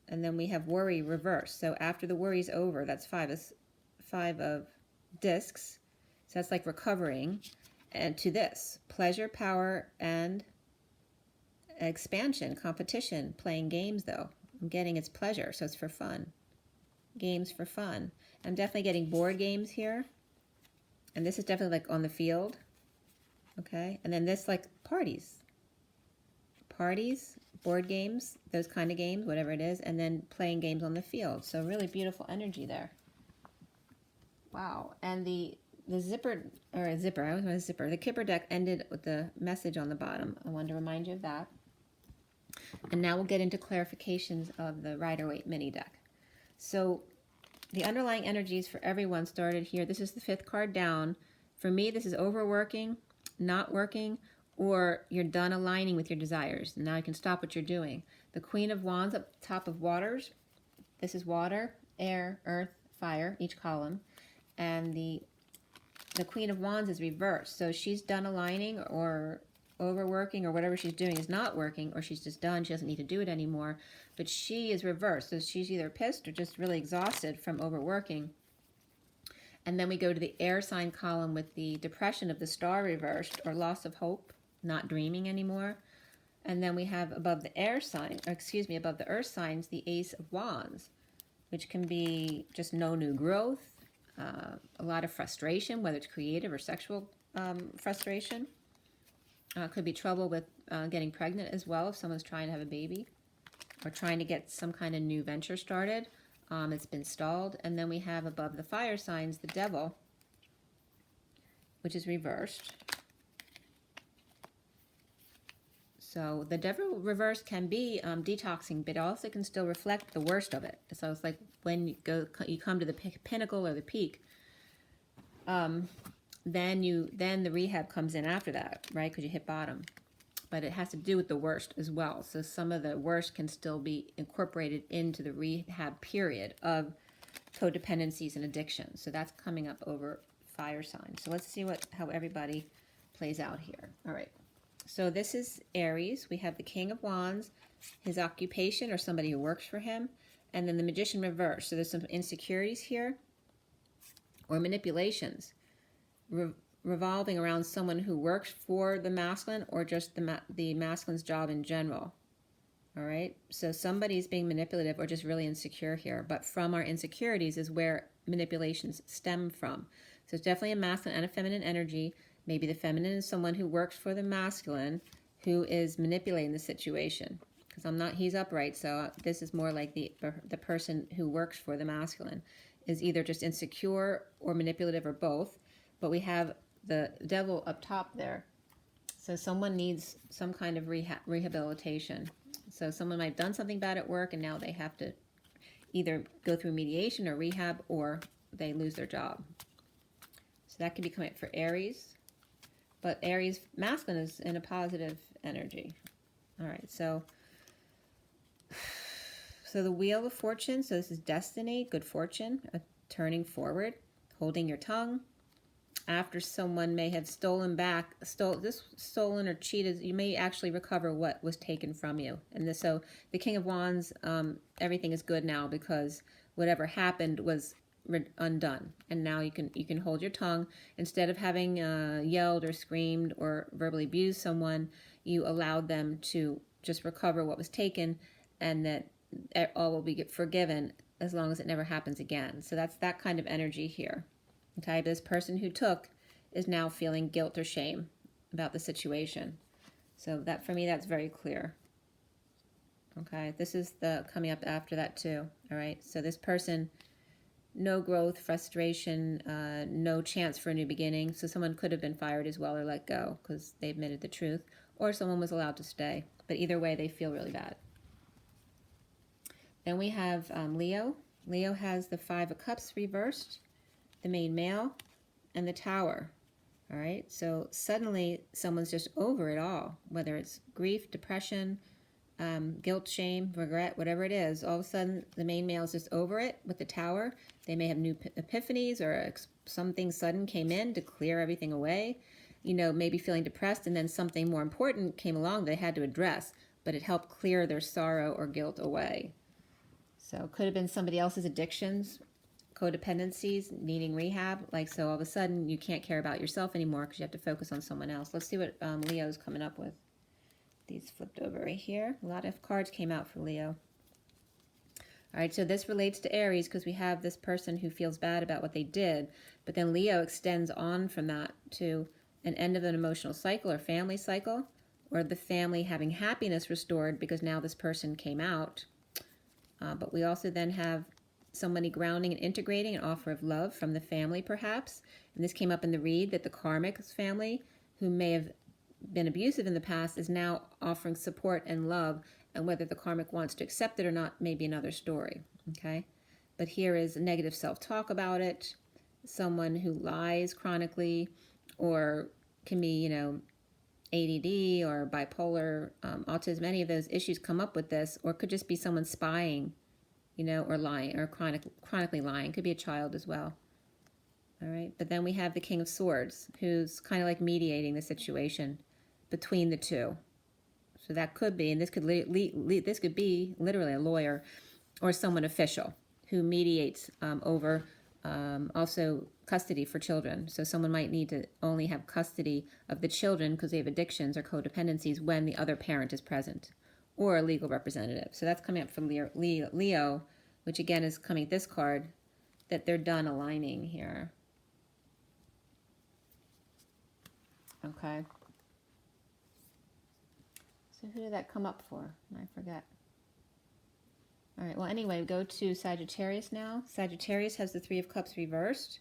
And then we have worry reverse. So after the worry's over, that's 5 of discs. So that's like recovering. And to this, pleasure, power, and expansion, competition, playing games though. I'm getting it's pleasure, so it's for fun. Games for fun. I'm definitely getting board games here. And this is definitely like on the field. Okay, and then this like parties, board games, those kind of games, whatever it is, and then playing games on the field. So really beautiful energy there. Wow, and the zipper, I always want a zipper. The Kipper deck ended with the message on the bottom. I wanted to remind you of that. And now we'll get into clarifications of the Rider-Waite mini deck. So the underlying energies for everyone started here. This is the 5th card down. For me, this is overworking, not working, or you're done aligning with your desires. Now you can stop what you're doing. The Queen of Wands up top of waters. This is water, air, earth, fire, each column. And the Queen of Wands is reversed. So she's done aligning, or overworking, or whatever she's doing is not working, or she's just done. She doesn't need to do it anymore. But she is reversed. So she's either pissed or just really exhausted from overworking. And then we go to the air sign column with the depression of the Star reversed, or loss of hope, not dreaming anymore. And then we have above the air sign, or excuse me, above the earth signs, the Ace of Wands, which can be just no new growth, a lot of frustration, whether it's creative or sexual frustration. Could be trouble with getting pregnant as well if someone's trying to have a baby, or trying to get some kind of new venture started. It's been stalled. And then we have above the fire signs the Devil, which is reversed. So the Devil reversed can be detoxing, but also can still reflect the worst of it. So it's like when you come to the pinnacle or the peak, then the rehab comes in after that, right? Because you hit bottom. but it has to do with the worst as well. So some of the worst can still be incorporated into the rehab period of codependencies and addictions. So that's coming up over fire signs. So let's see how everybody plays out here. All right. So this is Aries. We have the King of Wands, his occupation or somebody who works for him, and then the Magician reverse. So there's some insecurities here or manipulations revolving around someone who works for the masculine or just the masculine's job in general. All right, so somebody's being manipulative or just really insecure here, but from our insecurities is where manipulations stem from. So it's definitely a masculine and a feminine energy. Maybe the feminine is someone who works for the masculine who is manipulating the situation. Because he's upright, so this is more like the person who works for the masculine is either just insecure or manipulative or both. But we have the devil up top there. So someone needs some kind of rehabilitation. So someone might have done something bad at work and now they have to either go through mediation or rehab or they lose their job. So that could be coming up for Aries. But Aries masculine is in a positive energy. All right, so the Wheel of Fortune, so this is destiny, good fortune, turning forward, holding your tongue. After someone may have stolen or cheated, you may actually recover what was taken from you. And so the King of Wands, everything is good now because whatever happened was undone. And now you can hold your tongue. Instead of having yelled or screamed or verbally abused someone, you allowed them to just recover what was taken, and that all will be forgiven as long as it never happens again. So that's that kind of energy here. Okay, this person who took is now feeling guilt or shame about the situation. So that, for me, that's very clear. Okay, this is the coming up after that too. All right, so this person, no growth, frustration, no chance for a new beginning. So someone could have been fired as well or let go because they admitted the truth, or someone was allowed to stay. But either way, they feel really bad. Then we have Leo. Leo has the Five of Cups reversed, the main male, and the Tower. All right, so suddenly someone's just over it all, whether it's grief, depression, guilt, shame, regret, whatever it is. All of a sudden, the main male is just over it with the Tower. They may have new epiphanies or something sudden came in to clear everything away. You know, maybe feeling depressed, and then something more important came along they had to address, but it helped clear their sorrow or guilt away. So it could have been somebody else's addictions, codependencies, needing rehab. Like, so all of a sudden you can't care about yourself anymore because you have to focus on someone else. Let's see what Leo's coming up with. These flipped over right here. A lot of cards came out for Leo. All right, so this relates to Aries because we have this person who feels bad about what they did, but then Leo extends on from that to an end of an emotional cycle or family cycle, or the family having happiness restored because now this person came out. But we also then have somebody grounding and integrating an offer of love from the family, perhaps. And this came up in the read that the karmic family, who may have been abusive in the past, is now offering support and love. And whether the karmic wants to accept it or not may be another story. Okay? But here is negative self-talk about it. Someone who lies chronically, or can be, ADD or bipolar, autism, any of those issues come up with this, or it could just be someone spying, or lying, or chronically lying. Could be a child as well. All right, but then we have the King of Swords, who's kind of like mediating the situation between the two. So that could be, and this could this could be literally a lawyer or someone official who mediates over also custody for children. So someone might need to only have custody of the children because they have addictions or codependencies when the other parent is present, or a legal representative. So that's coming up from Leo, which again is coming this card, that they're done aligning here. Okay. So who did that come up for? I forget. All right, well, anyway, go to Sagittarius now. Sagittarius has the Three of Cups reversed.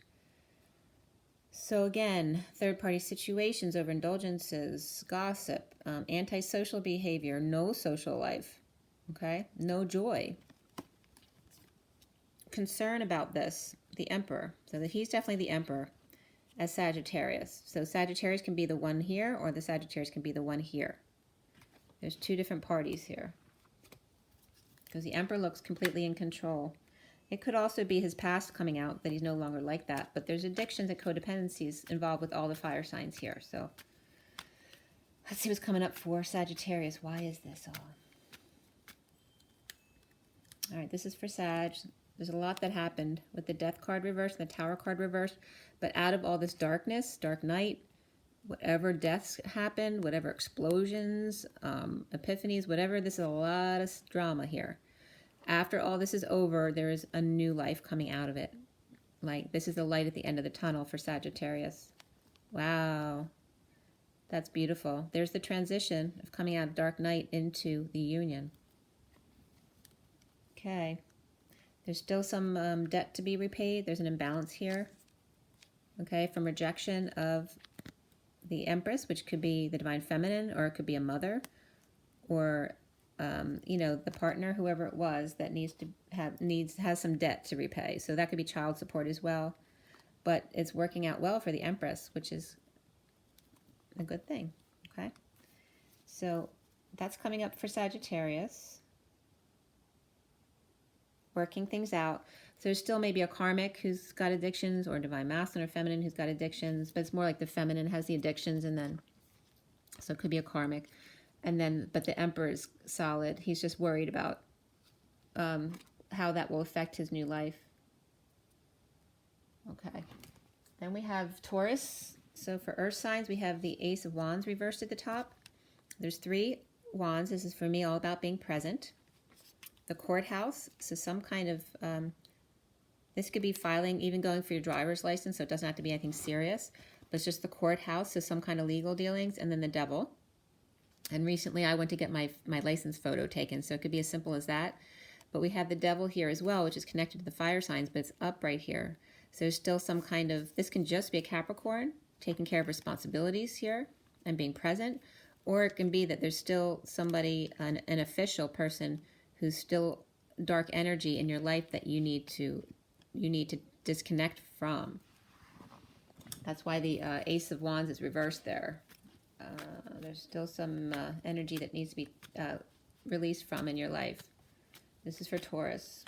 So again, third-party situations, overindulgences, gossip, antisocial behavior, no social life, okay? No joy. Concern about this, the Emperor. So that he's definitely the Emperor as Sagittarius. So Sagittarius can be the one here, or the Sagittarius can be the one here. There's two different parties here. Because the Emperor looks completely in control. It could also be his past coming out, that he's no longer like that. But there's addictions and codependencies involved with all the fire signs here. So let's see what's coming up for Sagittarius. Why is this all? All right, this is for Sag. There's a lot that happened with the Death card reversed and the Tower card reversed. But out of all this darkness, dark night, whatever deaths happened, whatever explosions, epiphanies, whatever, this is a lot of drama here. After all this is over, there is a new life coming out of it. Like, this is the light at the end of the tunnel for Sagittarius. Wow. That's beautiful. There's the transition of coming out of dark night into the union. Okay. There's still some debt to be repaid. There's an imbalance here. Okay, from rejection of the Empress, which could be the Divine Feminine, or it could be a mother, or you know, the partner, whoever it was that has some debt to repay. So that could be child support as well. But it's working out well for the Empress, which is a good thing. Okay, so that's coming up for Sagittarius. Working things out. So there's still maybe a karmic who's got addictions, or a divine masculine or feminine who's got addictions, but it's more like the feminine has the addictions, and then, so it could be a karmic. And then, but the Emperor is solid. He's just worried about how that will affect his new life. Okay. Then we have Taurus. So for earth signs, we have the Ace of Wands reversed at the top. There's 3 wands. This is for me all about being present. The courthouse, so some kind of, this could be filing, even going for your driver's license, so it doesn't have to be anything serious, but it's just the courthouse, so some kind of legal dealings, and then the devil. And recently I went to get my license photo taken, so it could be as simple as that. But we have the devil here as well, which is connected to the fire signs, but it's up right here. So there's still some kind of, this can just be a Capricorn, taking care of responsibilities here and being present, or it can be that there's still somebody, an official person, who's still dark energy in your life that you need to disconnect from. That's why the Ace of Wands is reversed there. There's still some energy that needs to be released from in your life. This is for Taurus.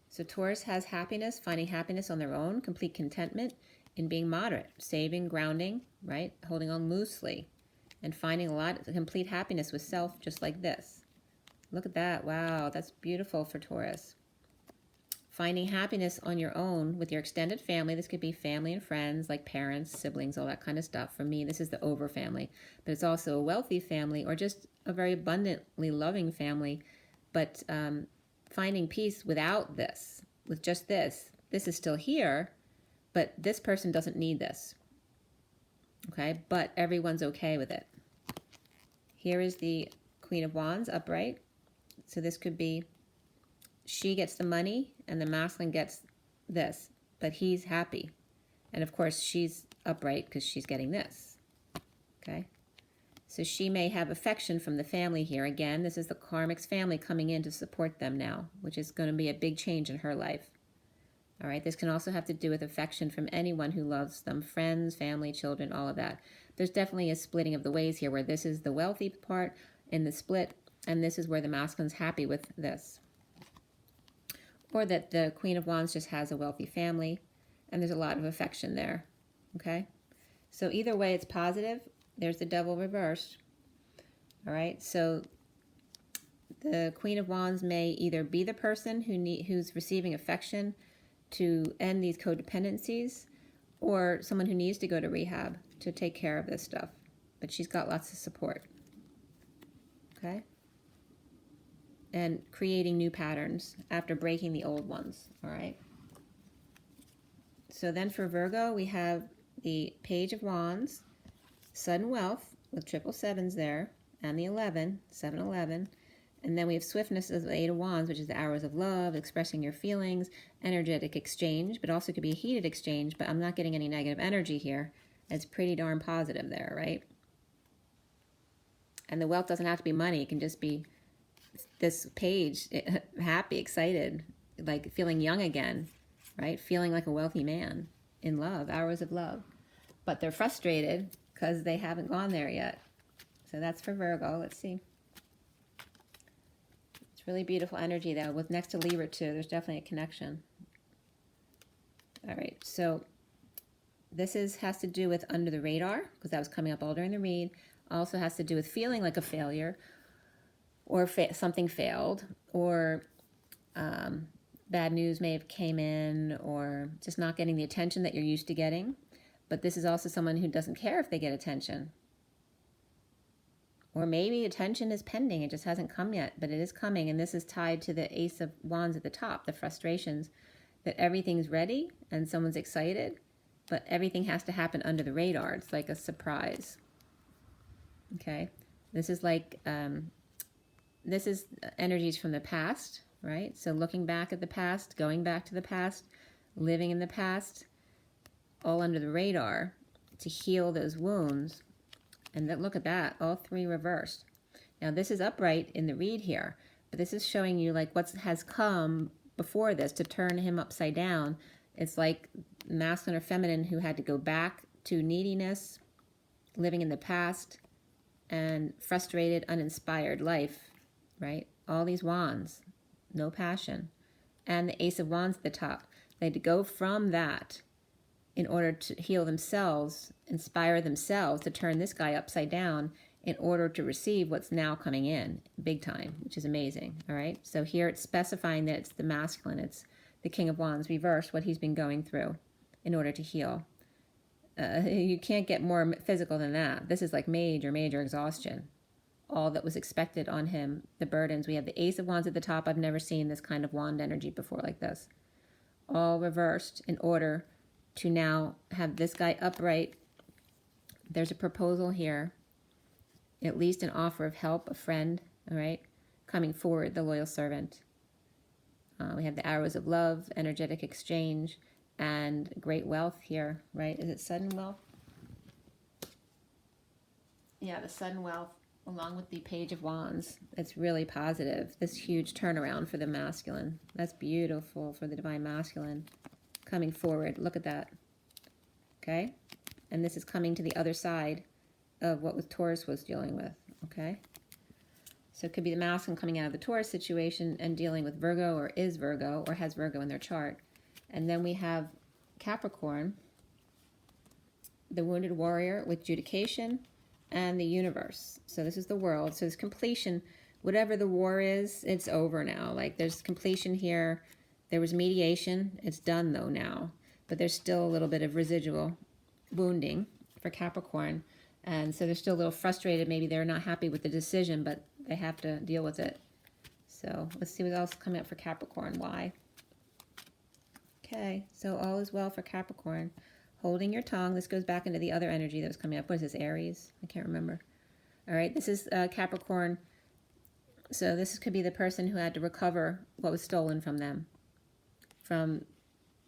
So Taurus has happiness, finding happiness on their own, complete contentment in being moderate, saving, grounding, right? Holding on loosely, and finding a lot of complete happiness with self, just like this. Look at that. Wow, that's beautiful for Taurus. Finding happiness on your own with your extended family. This could be family and friends, like parents, siblings, all that kind of stuff. For me, this is the over family. But it's also a wealthy family, or just a very abundantly loving family. But finding peace without this, with just this. This is still here, but this person doesn't need this. Okay, but everyone's okay with it. Here is the Queen of Wands upright. So this could be, she gets the money and the masculine gets this, but he's happy. And of course she's upright because she's getting this. Okay. So she may have affection from the family here. Again, this is the karmic's family coming in to support them now, which is going to be a big change in her life. All right. This can also have to do with affection from anyone who loves them, friends, family, children, all of that. There's definitely a splitting of the ways here, where this is the wealthy part in the split, and this is where the masculine's happy with this. Or that the Queen of Wands just has a wealthy family, and there's a lot of affection there. Okay? So either way, it's positive. There's the devil reversed. All right? So the Queen of Wands may either be the person who's receiving affection to end these codependencies, or someone who needs to go to rehab to take care of this stuff. But she's got lots of support. Okay? And creating new patterns after breaking the old ones. All right? So then for Virgo, we have the Page of Wands, sudden wealth with 777s there, and the 11, 711. And then we have swiftness as the 8 of Wands, which is the hours of love, expressing your feelings, energetic exchange, but also could be a heated exchange, but I'm not getting any negative energy here. It's pretty darn positive there, right? And the wealth doesn't have to be money. It can just be this page, happy, excited, like feeling young again, right? Feeling like a wealthy man in love, hours of love. But they're frustrated because they haven't gone there yet. So that's for Virgo. Let's see. It's really beautiful energy, though. With next to Libra, too, there's definitely a connection. All right, so this has to do with under the radar, because that was coming up all during the read. Also has to do with feeling like a failure, or something failed, or bad news may have came in, or just not getting the attention that you're used to getting. But this is also someone who doesn't care if they get attention. Or maybe attention is pending, it just hasn't come yet, but it is coming. And this is tied to the Ace of Wands at the top, the frustrations, that everything's ready and someone's excited, but everything has to happen under the radar. It's like a surprise. Okay, this is like, this is energies from the past, right? So looking back at the past, going back to the past, living in the past, all under the radar to heal those wounds. And then look at that, all three reversed. Now this is upright in the read here, but this is showing you like what has come before this to turn him upside down. It's like masculine or feminine who had to go back to neediness, living in the past, and frustrated, uninspired life, right? All these wands, no passion. And the Ace of Wands at the top. They had to go from that in order to heal themselves, inspire themselves to turn this guy upside down in order to receive what's now coming in big time, which is amazing. All right. So here it's specifying that it's the masculine. It's the King of Wands reversed, what he's been going through in order to heal. You can't get more physical than that. This is like major, major exhaustion. All that was expected on him, the burdens. We have the Ace of Wands at the top. I've never seen this kind of wand energy before like this. All reversed in order to now have this guy upright. There's a proposal here, at least an offer of help, a friend, all right, coming forward, the loyal servant. We have the arrows of love, energetic exchange, and great wealth here, right? Is it sudden wealth? Yeah, the sudden wealth, along with the Page of Wands. It's really positive. This huge turnaround for the masculine. That's beautiful for the divine masculine. Coming forward, look at that. Okay, and this is coming to the other side of what Taurus was dealing with. Okay, so it could be the masculine coming out of the Taurus situation and dealing with Virgo, or is Virgo, or has Virgo in their chart. And then we have Capricorn, the wounded warrior with judication, and the universe. So this is the world. So this completion, whatever the war is, it's over now. Like there's completion here. There was mediation. It's done though now. But there's still a little bit of residual wounding for Capricorn. And so they're still a little frustrated. Maybe they're not happy with the decision, but they have to deal with it. So let's see what else is coming up for Capricorn. Why? Okay, so all is well for Capricorn. Holding your tongue. This goes back into the other energy that was coming up. What is this, Aries? I can't remember. All right, this is Capricorn. So this could be the person who had to recover what was stolen from them. From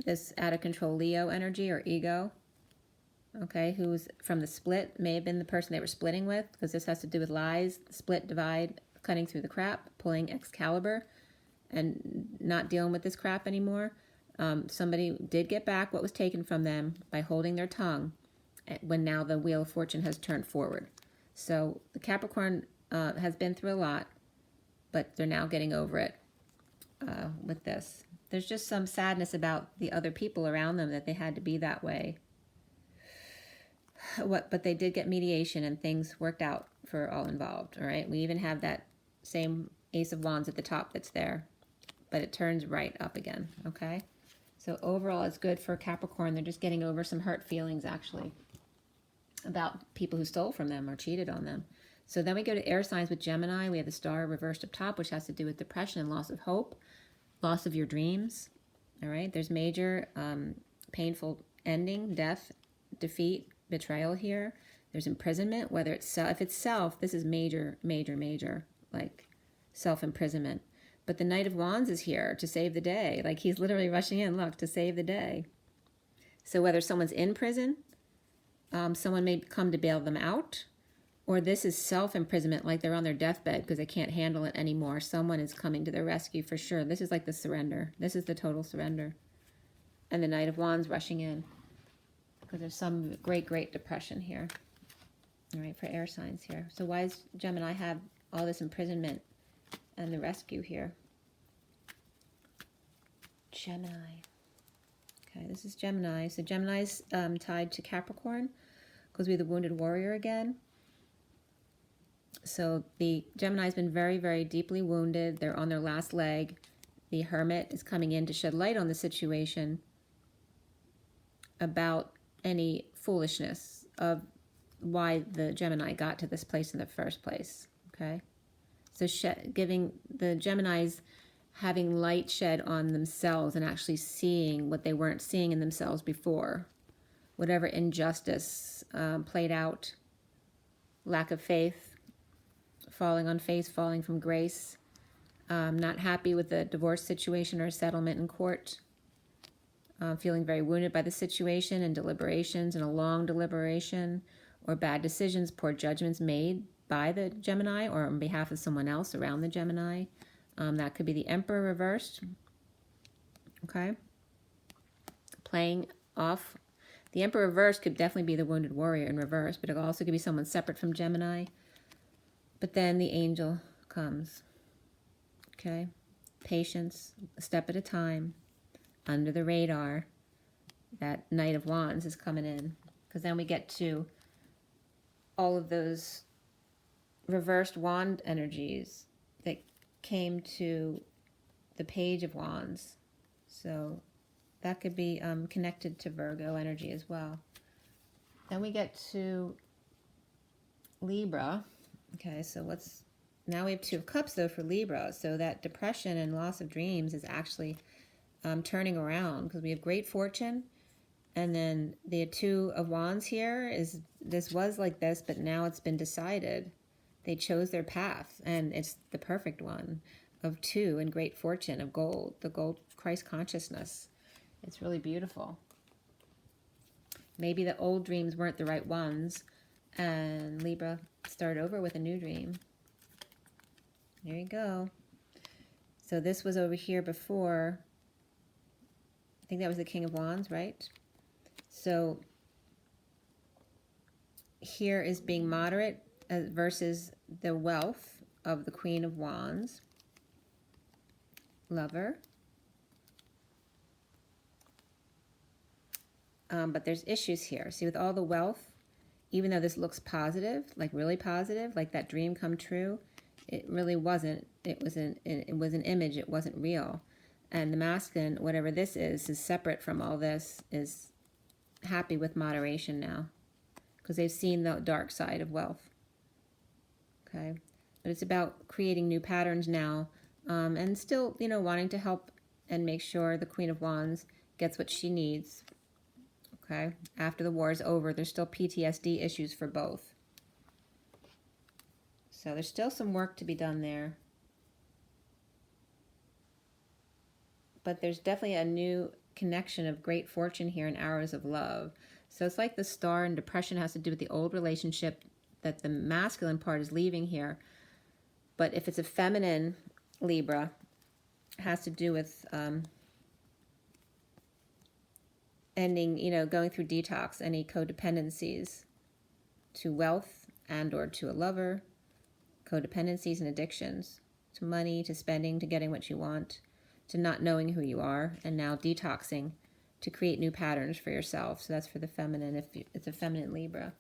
this out of control Leo energy or ego. Okay, who's from the split, may have been the person they were splitting with, because this has to do with lies, split, divide, cutting through the crap, pulling Excalibur, and not dealing with this crap anymore. Somebody did get back what was taken from them by holding their tongue when now the Wheel of Fortune has turned forward. So the Capricorn has been through a lot, but they're now getting over it with this. There's just some sadness about the other people around them that they had to be that way. But they did get mediation and things worked out for all involved, all right? We even have that same Ace of Wands at the top that's there, but it turns right up again, okay? So overall, it's good for Capricorn. They're just getting over some hurt feelings, actually, about people who stole from them or cheated on them. So then we go to air signs with Gemini. We have the star reversed up top, which has to do with depression and loss of hope, loss of your dreams, all right? There's major painful ending, death, defeat, betrayal here. There's imprisonment, whether it's if it's self, this is major, major, major, like self-imprisonment. But the Knight of Wands is here to save the day. Like he's literally rushing in, look, to save the day. So whether someone's in prison, someone may come to bail them out, or this is self-imprisonment, like they're on their deathbed because they can't handle it anymore. Someone is coming to their rescue for sure. This is like the surrender. This is the total surrender. And the Knight of Wands rushing in because there's some great, great depression here. All right, for air signs here. So why does Gemini have all this imprisonment and the rescue here. Gemini. Okay, this is Gemini. So Gemini's tied to Capricorn, because we're the wounded warrior again. So the Gemini's been very, very deeply wounded. They're on their last leg. The Hermit is coming in to shed light on the situation about any foolishness of why the Gemini got to this place in the first place. Okay, so giving the Geminis having light shed on themselves and actually seeing what they weren't seeing in themselves before. Whatever injustice played out, lack of faith, falling on faith, falling from grace, not happy with the divorce situation or settlement in court, feeling very wounded by the situation and deliberations and a long deliberation, or bad decisions, poor judgments made by the Gemini or on behalf of someone else around the Gemini. That could be the Emperor reversed. Okay. Playing off. The Emperor reversed could definitely be the wounded warrior in reverse, but it also could be someone separate from Gemini. But then the angel comes. Okay. Patience, a step at a time, under the radar. That Knight of Wands is coming in. Because then we get to all of those reversed wand energies that came to the Page of Wands. So that could be connected to Virgo energy as well. Then we get to Libra. Okay, so now we have Two of Cups though for Libra. So that depression and loss of dreams is actually turning around, because we have great fortune. And then the Two of Wands here this was like this, but now it's been decided. They chose their path, and it's the perfect one of two and great fortune of gold, the gold Christ consciousness. It's really beautiful. Maybe the old dreams weren't the right ones, and Libra started over with a new dream. There you go. So this was over here before. I think that was the King of Wands, right? So here is being moderate versus the wealth of the Queen of Wands. Lover. But there's issues here. See, with all the wealth, even though this looks positive, like really positive, like that dream come true, it really wasn't. It was an image. It wasn't real. And the masculine, whatever this is separate from all this, is happy with moderation now, because they've seen the dark side of wealth. Okay, but it's about creating new patterns now, and still, wanting to help and make sure the Queen of Wands gets what she needs. Okay, after the war is over, there's still PTSD issues for both. So there's still some work to be done there. But there's definitely a new connection of great fortune here and arrows of love. So it's like the star and depression has to do with the old relationship that the masculine part is leaving here. But if it's a feminine Libra, it has to do with ending, going through detox, any codependencies to wealth and or to a lover, codependencies and addictions, to money, to spending, to getting what you want, to not knowing who you are, and now detoxing to create new patterns for yourself. So that's for the feminine, if it's a feminine Libra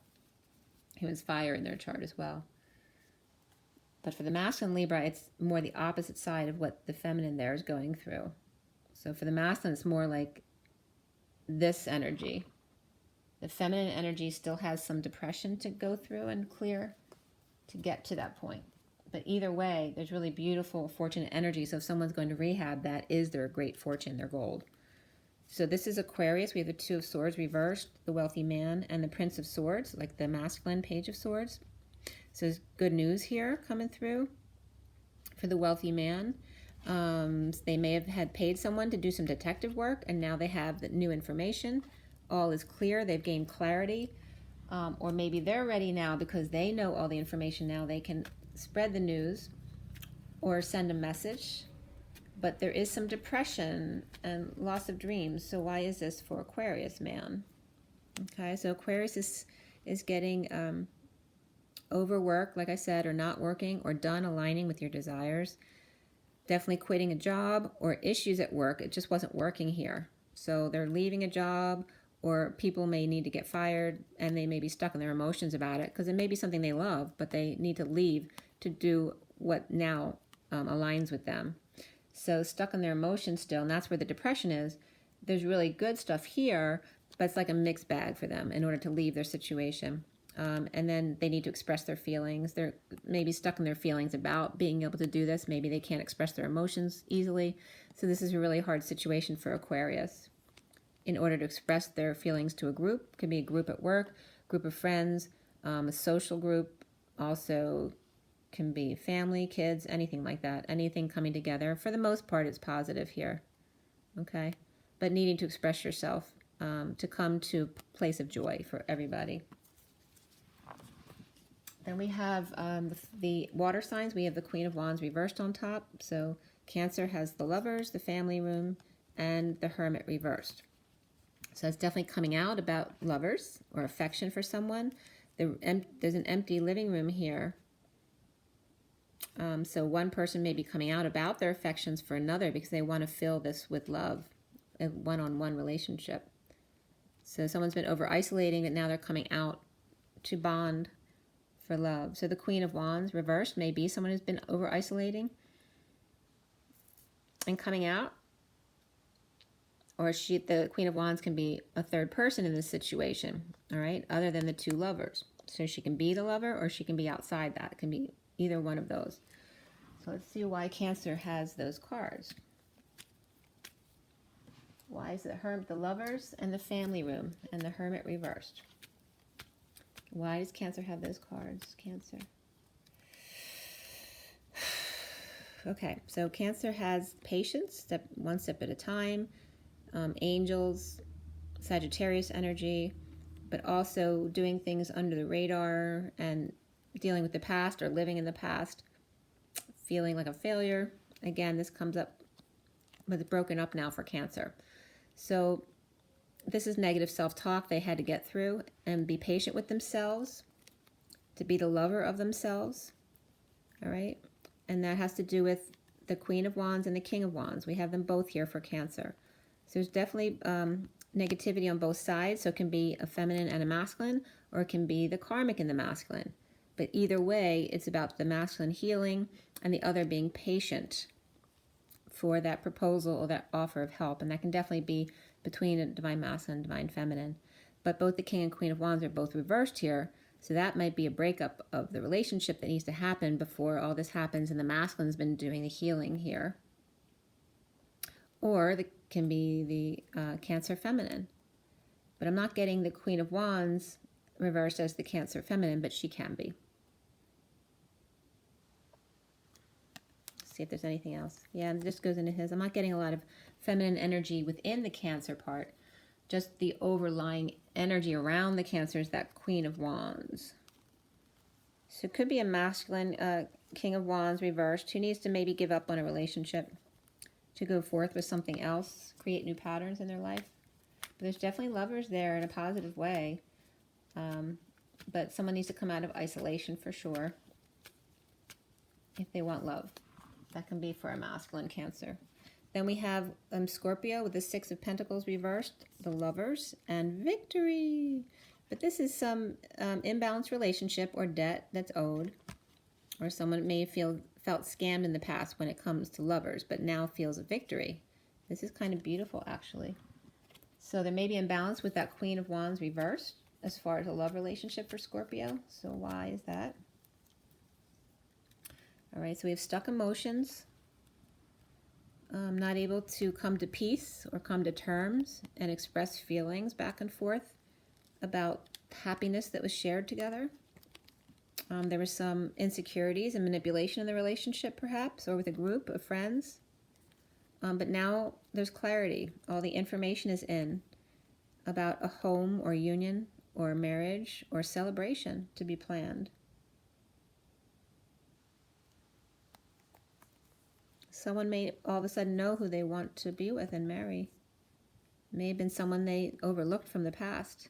who has fire in their chart as well. But for the masculine Libra, it's more the opposite side of what the feminine there is going through. So for the masculine, it's more like this energy. The feminine energy still has some depression to go through and clear to get to that point. But either way, there's really beautiful, fortunate energy. So if someone's going to rehab, that is their great fortune, their gold. So this is Aquarius. We have the Two of Swords reversed, the wealthy man, and the Prince of Swords, like the masculine Page of Swords. So there's good news here coming through for the wealthy man. They may have had paid someone to do some detective work, and now they have the new information. All is clear. They've gained clarity. Or maybe they're ready now because they know all the information now. They can spread the news or send a message. But there is some depression and loss of dreams. So why is this for Aquarius man? Okay, so Aquarius is getting overworked, like I said, or not working, or done aligning with your desires. Definitely quitting a job or issues at work. It just wasn't working here. So they're leaving a job, or people may need to get fired and they may be stuck in their emotions about it because it may be something they love, but they need to leave to do what now aligns with them. So stuck in their emotions still, and that's where the depression is. There's really good stuff here, but it's like a mixed bag for them in order to leave their situation. And then they need to express their feelings. They're maybe stuck in their feelings about being able to do this. Maybe they can't express their emotions easily. So this is a really hard situation for Aquarius. In order to express their feelings to a group, it could be a group at work, group of friends, a social group, also can be family, kids, anything like that, anything coming together. For the most part, it's positive here, okay? But needing to express yourself to come to a place of joy for everybody. Then we have the water signs. We have the Queen of Wands reversed on top. So Cancer has the Lovers, the Family Room, and the Hermit reversed. So it's definitely coming out about lovers or affection for someone. There's an empty living room here. So one person may be coming out about their affections for another because they want to fill this with love, a one-on-one relationship. So someone's been over-isolating, but now they're coming out to bond for love. So the Queen of Wands reversed may be someone who's been over-isolating and coming out. Or the Queen of Wands can be a third person in this situation, all right, other than the two lovers. So she can be the lover or she can be outside that. It can be either one of those. So let's see why Cancer has those cards. Why is it the Lovers and the Family Room and the Hermit reversed? Why does Cancer have those cards? Cancer. Okay, so Cancer has patience, one step at a time. Angels, Sagittarius energy, but also doing things under the radar and dealing with the past or living in the past, feeling like a failure. Again, this comes up, but it's broken up now for Cancer. So this is negative self-talk they had to get through and be patient with themselves, to be the lover of themselves, all right? And that has to do with the Queen of Wands and the King of Wands. We have them both here for Cancer. So there's definitely negativity on both sides. So it can be a feminine and a masculine, or it can be the karmic and the masculine. But either way, it's about the masculine healing and the other being patient for that proposal or that offer of help. And that can definitely be between a divine masculine and divine feminine. But both the King and Queen of Wands are both reversed here. So that might be a breakup of the relationship that needs to happen before all this happens and the masculine's been doing the healing here. Or it can be the Cancer feminine. But I'm not getting the Queen of Wands reversed as the Cancer feminine, but she can be. Let's see if there's anything else. Yeah, and this goes into his. I'm not getting a lot of feminine energy within the Cancer part. Just the overlying energy around the Cancer is that Queen of Wands. So it could be a masculine King of Wands reversed who needs to maybe give up on a relationship to go forth with something else, create new patterns in their life. But there's definitely lovers there in a positive way. But someone needs to come out of isolation for sure if they want love. That can be for a masculine Cancer. Then we have Scorpio with the Six of Pentacles reversed, the Lovers, and victory. But this is some imbalanced relationship or debt that's owed, or someone may felt scammed in the past when it comes to lovers, but now feels a victory. This is kind of beautiful, actually. So there may be imbalance with that Queen of Wands reversed as far as a love relationship for Scorpio. So why is that? All right, so we have stuck emotions, not able to come to peace or come to terms and express feelings back and forth about happiness that was shared together. There were some insecurities and manipulation in the relationship, perhaps, or with a group of friends. But now there's clarity. All the information is in about a home or union or marriage or celebration to be planned. Someone may all of a sudden know who they want to be with and marry. May have been someone they overlooked from the past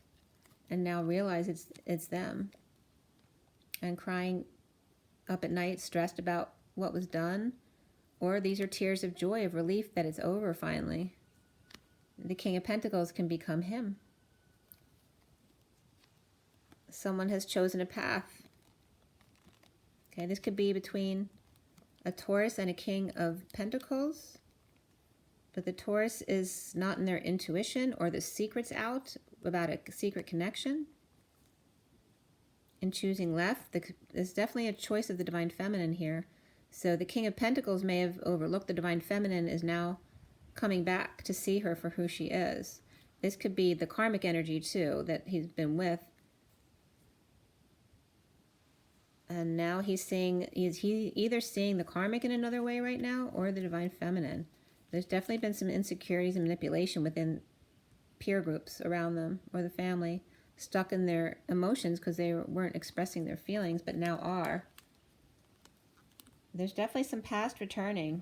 and now realize it's them. And crying up at night, stressed about what was done, Or these are tears of joy, of relief that it's over finally. The King of Pentacles can become him. Someone has chosen a path. Okay, this could be between a Taurus and a King of Pentacles. But the Taurus is not in their intuition, or the secret's out about a secret connection. In choosing left, there's definitely a choice of the Divine Feminine here. So the King of Pentacles may have overlooked the Divine Feminine, is now coming back to see her for who she is. This could be the karmic energy too that he's been with. And now he's either seeing the karmic in another way right now, or the Divine Feminine. There's definitely been some insecurities and manipulation within peer groups around them, or the family, stuck in their emotions because they weren't expressing their feelings, but now are. There's definitely some past returning,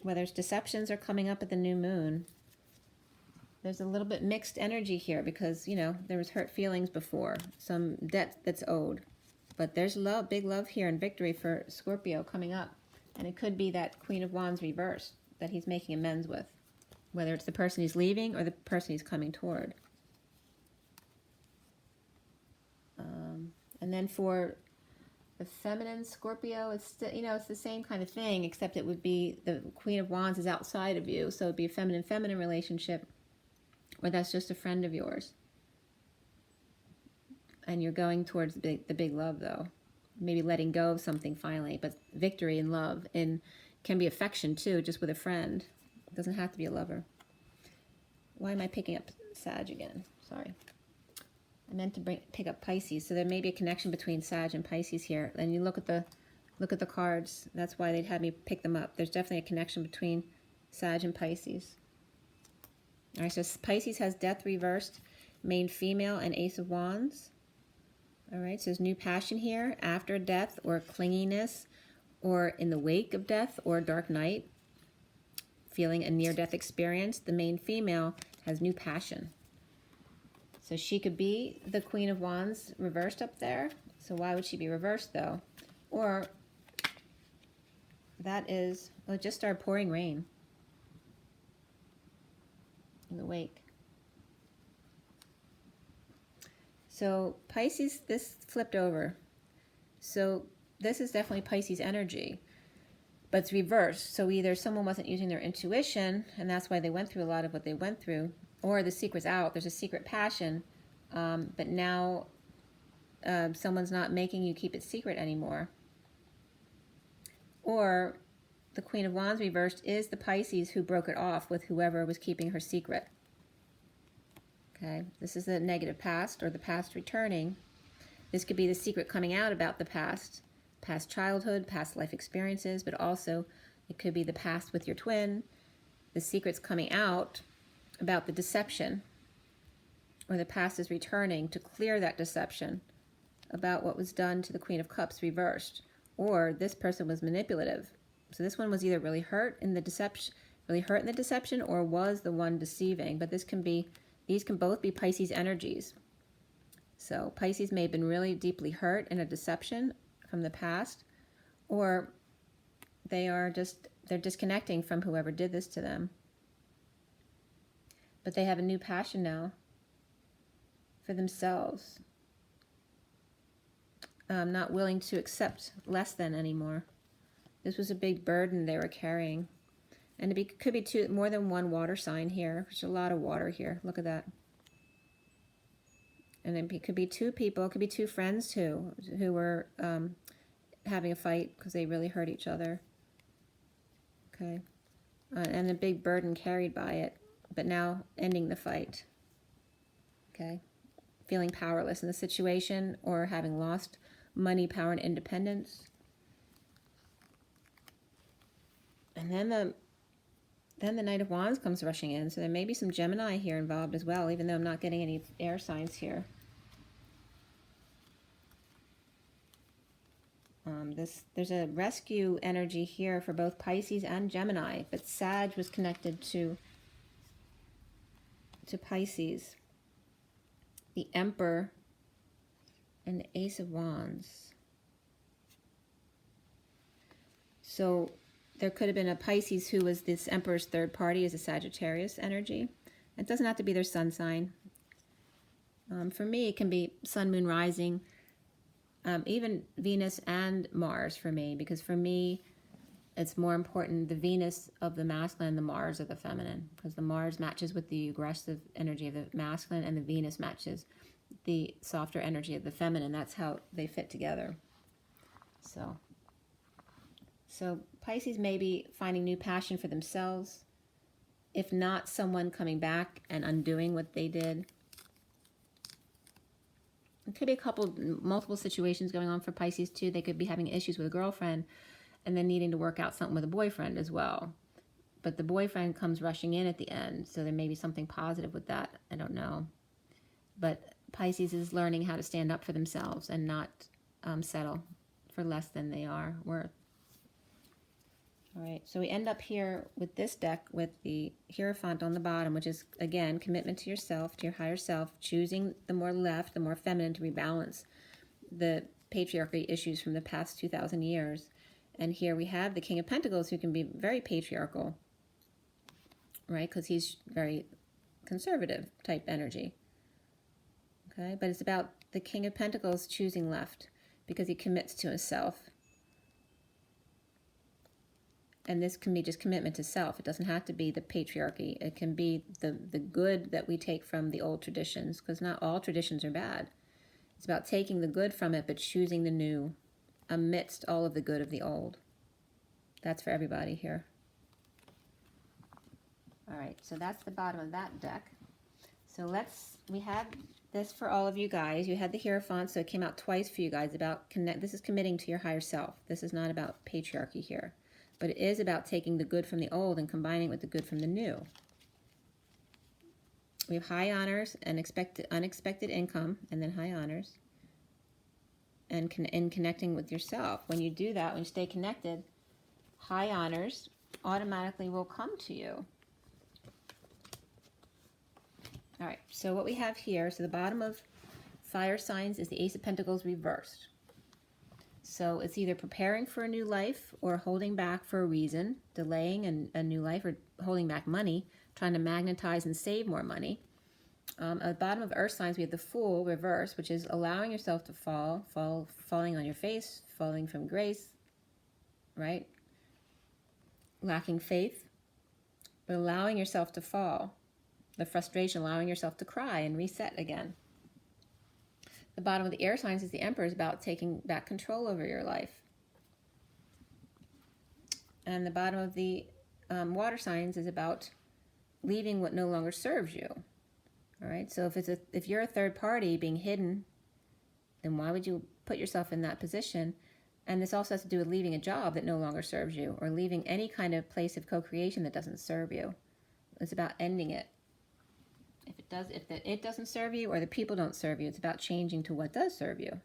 whether it's deceptions are coming up at the new moon. There's a little bit mixed energy here because, you know, there was hurt feelings before, some debt that's owed. But there's love, big love here, and victory for Scorpio coming up. And it could be that Queen of Wands reversed that he's making amends with, whether it's the person he's leaving or the person he's coming toward. And then for the feminine Scorpio, it's it's the same kind of thing, except it would be the Queen of Wands is outside of you, so it'd be a feminine relationship, or that's just a friend of yours, and you're going towards the big love though, maybe letting go of something finally, but victory and love, and can be affection too, just with a friend. It doesn't have to be a lover. Why am I picking up Sag again? Sorry. I meant to pick up Pisces. So there may be a connection between Sag and Pisces here. And you look at the cards. That's why they'd have me pick them up. There's definitely a connection between Sag and Pisces. All right, so Pisces has Death reversed, main female, and Ace of Wands. All right, so there's new passion here after death, or clinginess, or in the wake of death, or dark night, feeling a near-death experience. The main female has new passion. So she could be the Queen of Wands reversed up there. So why would she be reversed though? Or that is, well, it just started pouring rain in the wake. So Pisces, this flipped over. So this is definitely Pisces energy, but it's reversed. So either someone wasn't using their intuition, and that's why they went through a lot of what they went through, or the secret's out. There's a secret passion, but now someone's not making you keep it secret anymore. Or the Queen of Wands reversed is the Pisces who broke it off with whoever was keeping her secret. Okay, this is the negative past, or the past returning. This could be the secret coming out about the past childhood, past life experiences, but also it could be the past with your twin. The secret's coming out about the deception, or the past is returning to clear that deception about what was done to the Queen of Cups reversed, or this person was manipulative. So this one was either really hurt in the deception, or was the one deceiving. But these can both be Pisces energies. So Pisces may have been really deeply hurt in a deception from the past, or they're disconnecting from whoever did this to them. But they have a new passion now for themselves. Not willing to accept less than anymore. This was a big burden they were carrying. And it could be more than one water sign here. There's a lot of water here. Look at that. And it could be two people. It could be two friends too, who were having a fight because they really hurt each other. Okay. And a big burden carried by it, but now ending the fight. Okay. Feeling powerless in the situation, or having lost money, power, and independence. And then the Knight of Wands comes rushing in. So there may be some Gemini here involved as well, even though I'm not getting any air signs here. There's a rescue energy here for both Pisces and Gemini, but Sag was connected to Pisces. The Emperor and the Ace of Wands. So there could have been a Pisces who was this Emperor's third party, is a Sagittarius energy. It doesn't have to be their sun sign. For me, it can be sun, moon, rising, even Venus and Mars for me, because for me, it's more important the Venus of the masculine and the Mars of the feminine, because the Mars matches with the aggressive energy of the masculine and the Venus matches the softer energy of the feminine. That's how they fit together. So Pisces may be finding new passion for themselves, if not someone coming back and undoing what they did. It could be multiple situations going on for Pisces too. They could be having issues with a girlfriend and then needing to work out something with a boyfriend as well. But the boyfriend comes rushing in at the end, so there may be something positive with that. I don't know. But Pisces is learning how to stand up for themselves and not settle for less than they are worth. All right, so we end up here with this deck with the Hierophant on the bottom, which is, again, commitment to yourself, to your higher self, choosing the more left, the more feminine to rebalance the patriarchy issues from the past 2,000 years. And here we have the King of Pentacles, who can be very patriarchal, right? Because he's very conservative type energy. Okay, but it's about the King of Pentacles choosing left because he commits to himself. And this can be just commitment to self. It doesn't have to be the patriarchy. It can be the good that we take from the old traditions, because not all traditions are bad. It's about taking the good from it, but choosing the new amidst all of the good of the old. That's for everybody here. All right, so that's the bottom of that deck. So we had this for all of you guys. You had the Hierophant, so it came out twice for you guys about this is committing to your higher self. This is not about patriarchy here. But it is about taking the good from the old and combining it with the good from the new. We have high honors and unexpected income, and then high honors. And in connecting with yourself. When you do that, when you stay connected, high honors automatically will come to you. All right, so what we have here, so the bottom of fire signs is the Ace of Pentacles reversed. So it's either preparing for a new life or holding back for a reason, delaying a new life, or holding back money, trying to magnetize and save more money. At the bottom of earth signs, we have the Fool reverse, which is allowing yourself to falling on your face, falling from grace, right? Lacking faith, but allowing yourself to fall. The frustration, allowing yourself to cry and reset again. The bottom of the air signs is the Emperor, is about taking back control over your life. And the bottom of the water signs is about leaving what no longer serves you. All right, so if you're a third party being hidden, then why would you put yourself in that position? And this also has to do with leaving a job that no longer serves you, or leaving any kind of place of co-creation that doesn't serve you. It's about ending it. If it doesn't serve you, or the people don't serve you, it's about changing to what does serve you.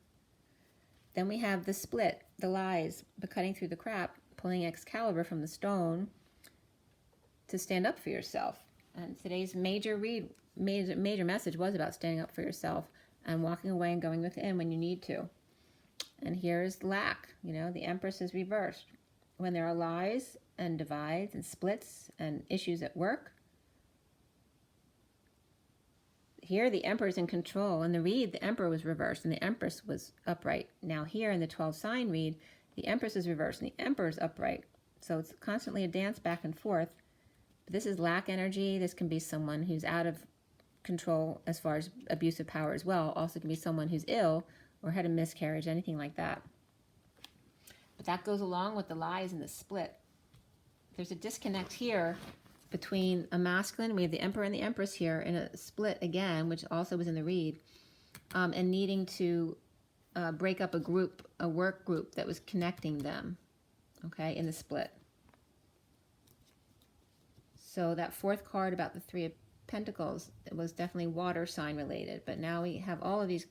Then we have the split, the lies, the cutting through the crap, pulling Excalibur from the stone to stand up for yourself. And today's major message was about standing up for yourself and walking away and going within when you need to. And here's lack. The Empress is reversed. When there are lies and divides and splits and issues at work, here the Emperor is in control. In the read, the Emperor was reversed and the Empress was upright. Now here in the 12 sign read, the Empress is reversed and the Emperor is upright. So it's constantly a dance back and forth. But this is lack energy. This can be someone who's out of control as far as abusive power as well. Also can be someone who's ill or had a miscarriage, anything like that. But that goes along with the lies and the split. There's a disconnect here between a masculine, we have the Emperor and the Empress here, in a split again, which also was in the read, and needing to break up a work group that was connecting them, okay, in the split. So that fourth card about the Three of Pentacles, it was definitely water sign related, but now we have all of these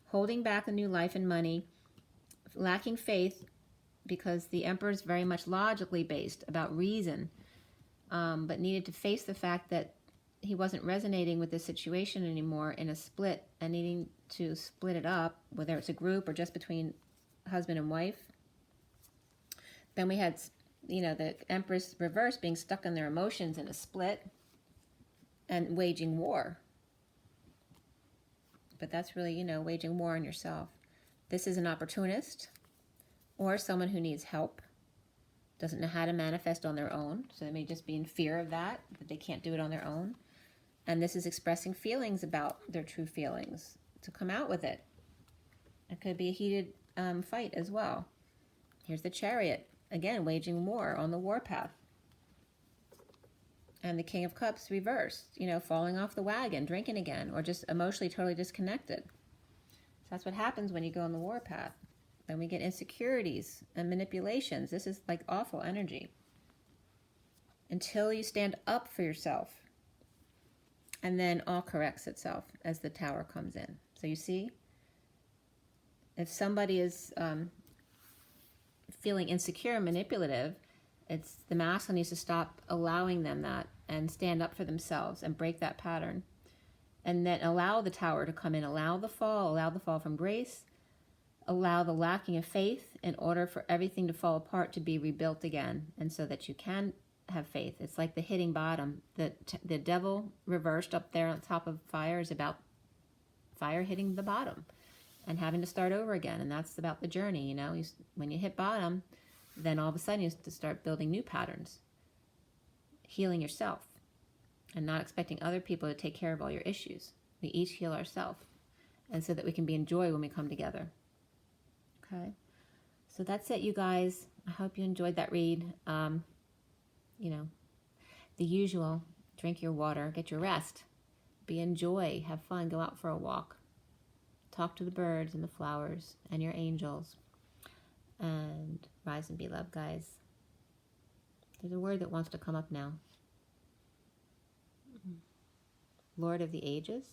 holding back a new life and money, lacking faith, because the Emperor is very much logically based, about reason, but needed to face the fact that he wasn't resonating with this situation anymore in a split, and needing to split it up, whether it's a group or just between husband and wife. Then we had you know, the Empress reverse being stuck in their emotions in a split and waging war. But that's really, you know, waging war on yourself. This is an opportunist or someone who needs help, doesn't know how to manifest on their own. So they may just be in fear of that they can't do it on their own. And this is expressing feelings about their true feelings, to come out with it. It could be a heated fight as well. Here's the Chariot, again, waging war on the warpath. And the King of Cups reversed, you know, falling off the wagon, drinking again, or just emotionally totally disconnected. So that's what happens when you go on the warpath. Then we get insecurities and manipulations. This is like awful energy. Until you stand up for yourself. And then all corrects itself as the Tower comes in. So you see, if somebody is feeling insecure and manipulative, it's the masculine needs to stop allowing them that and stand up for themselves and break that pattern. And then allow the Tower to come in, allow the fall from grace, allow the lacking of faith in order for everything to fall apart to be rebuilt again, and so that you can have faith. It's like the hitting bottom. The devil reversed up there on top of fire is about fire hitting the bottom and having to start over again. And that's about the journey, you know. When you hit bottom, then all of a sudden you have to start building new patterns, healing yourself, and not expecting other people to take care of all your issues. We each heal ourselves, and so that we can be in joy when we come together. Okay, so that's it, you guys. I hope you enjoyed that read. You know, the usual: drink your water, get your rest, be in joy, have fun, go out for a walk, talk to the birds and the flowers and your angels, and rise and be loved, guys. There's a word that wants to come up now. Lord of the Ages.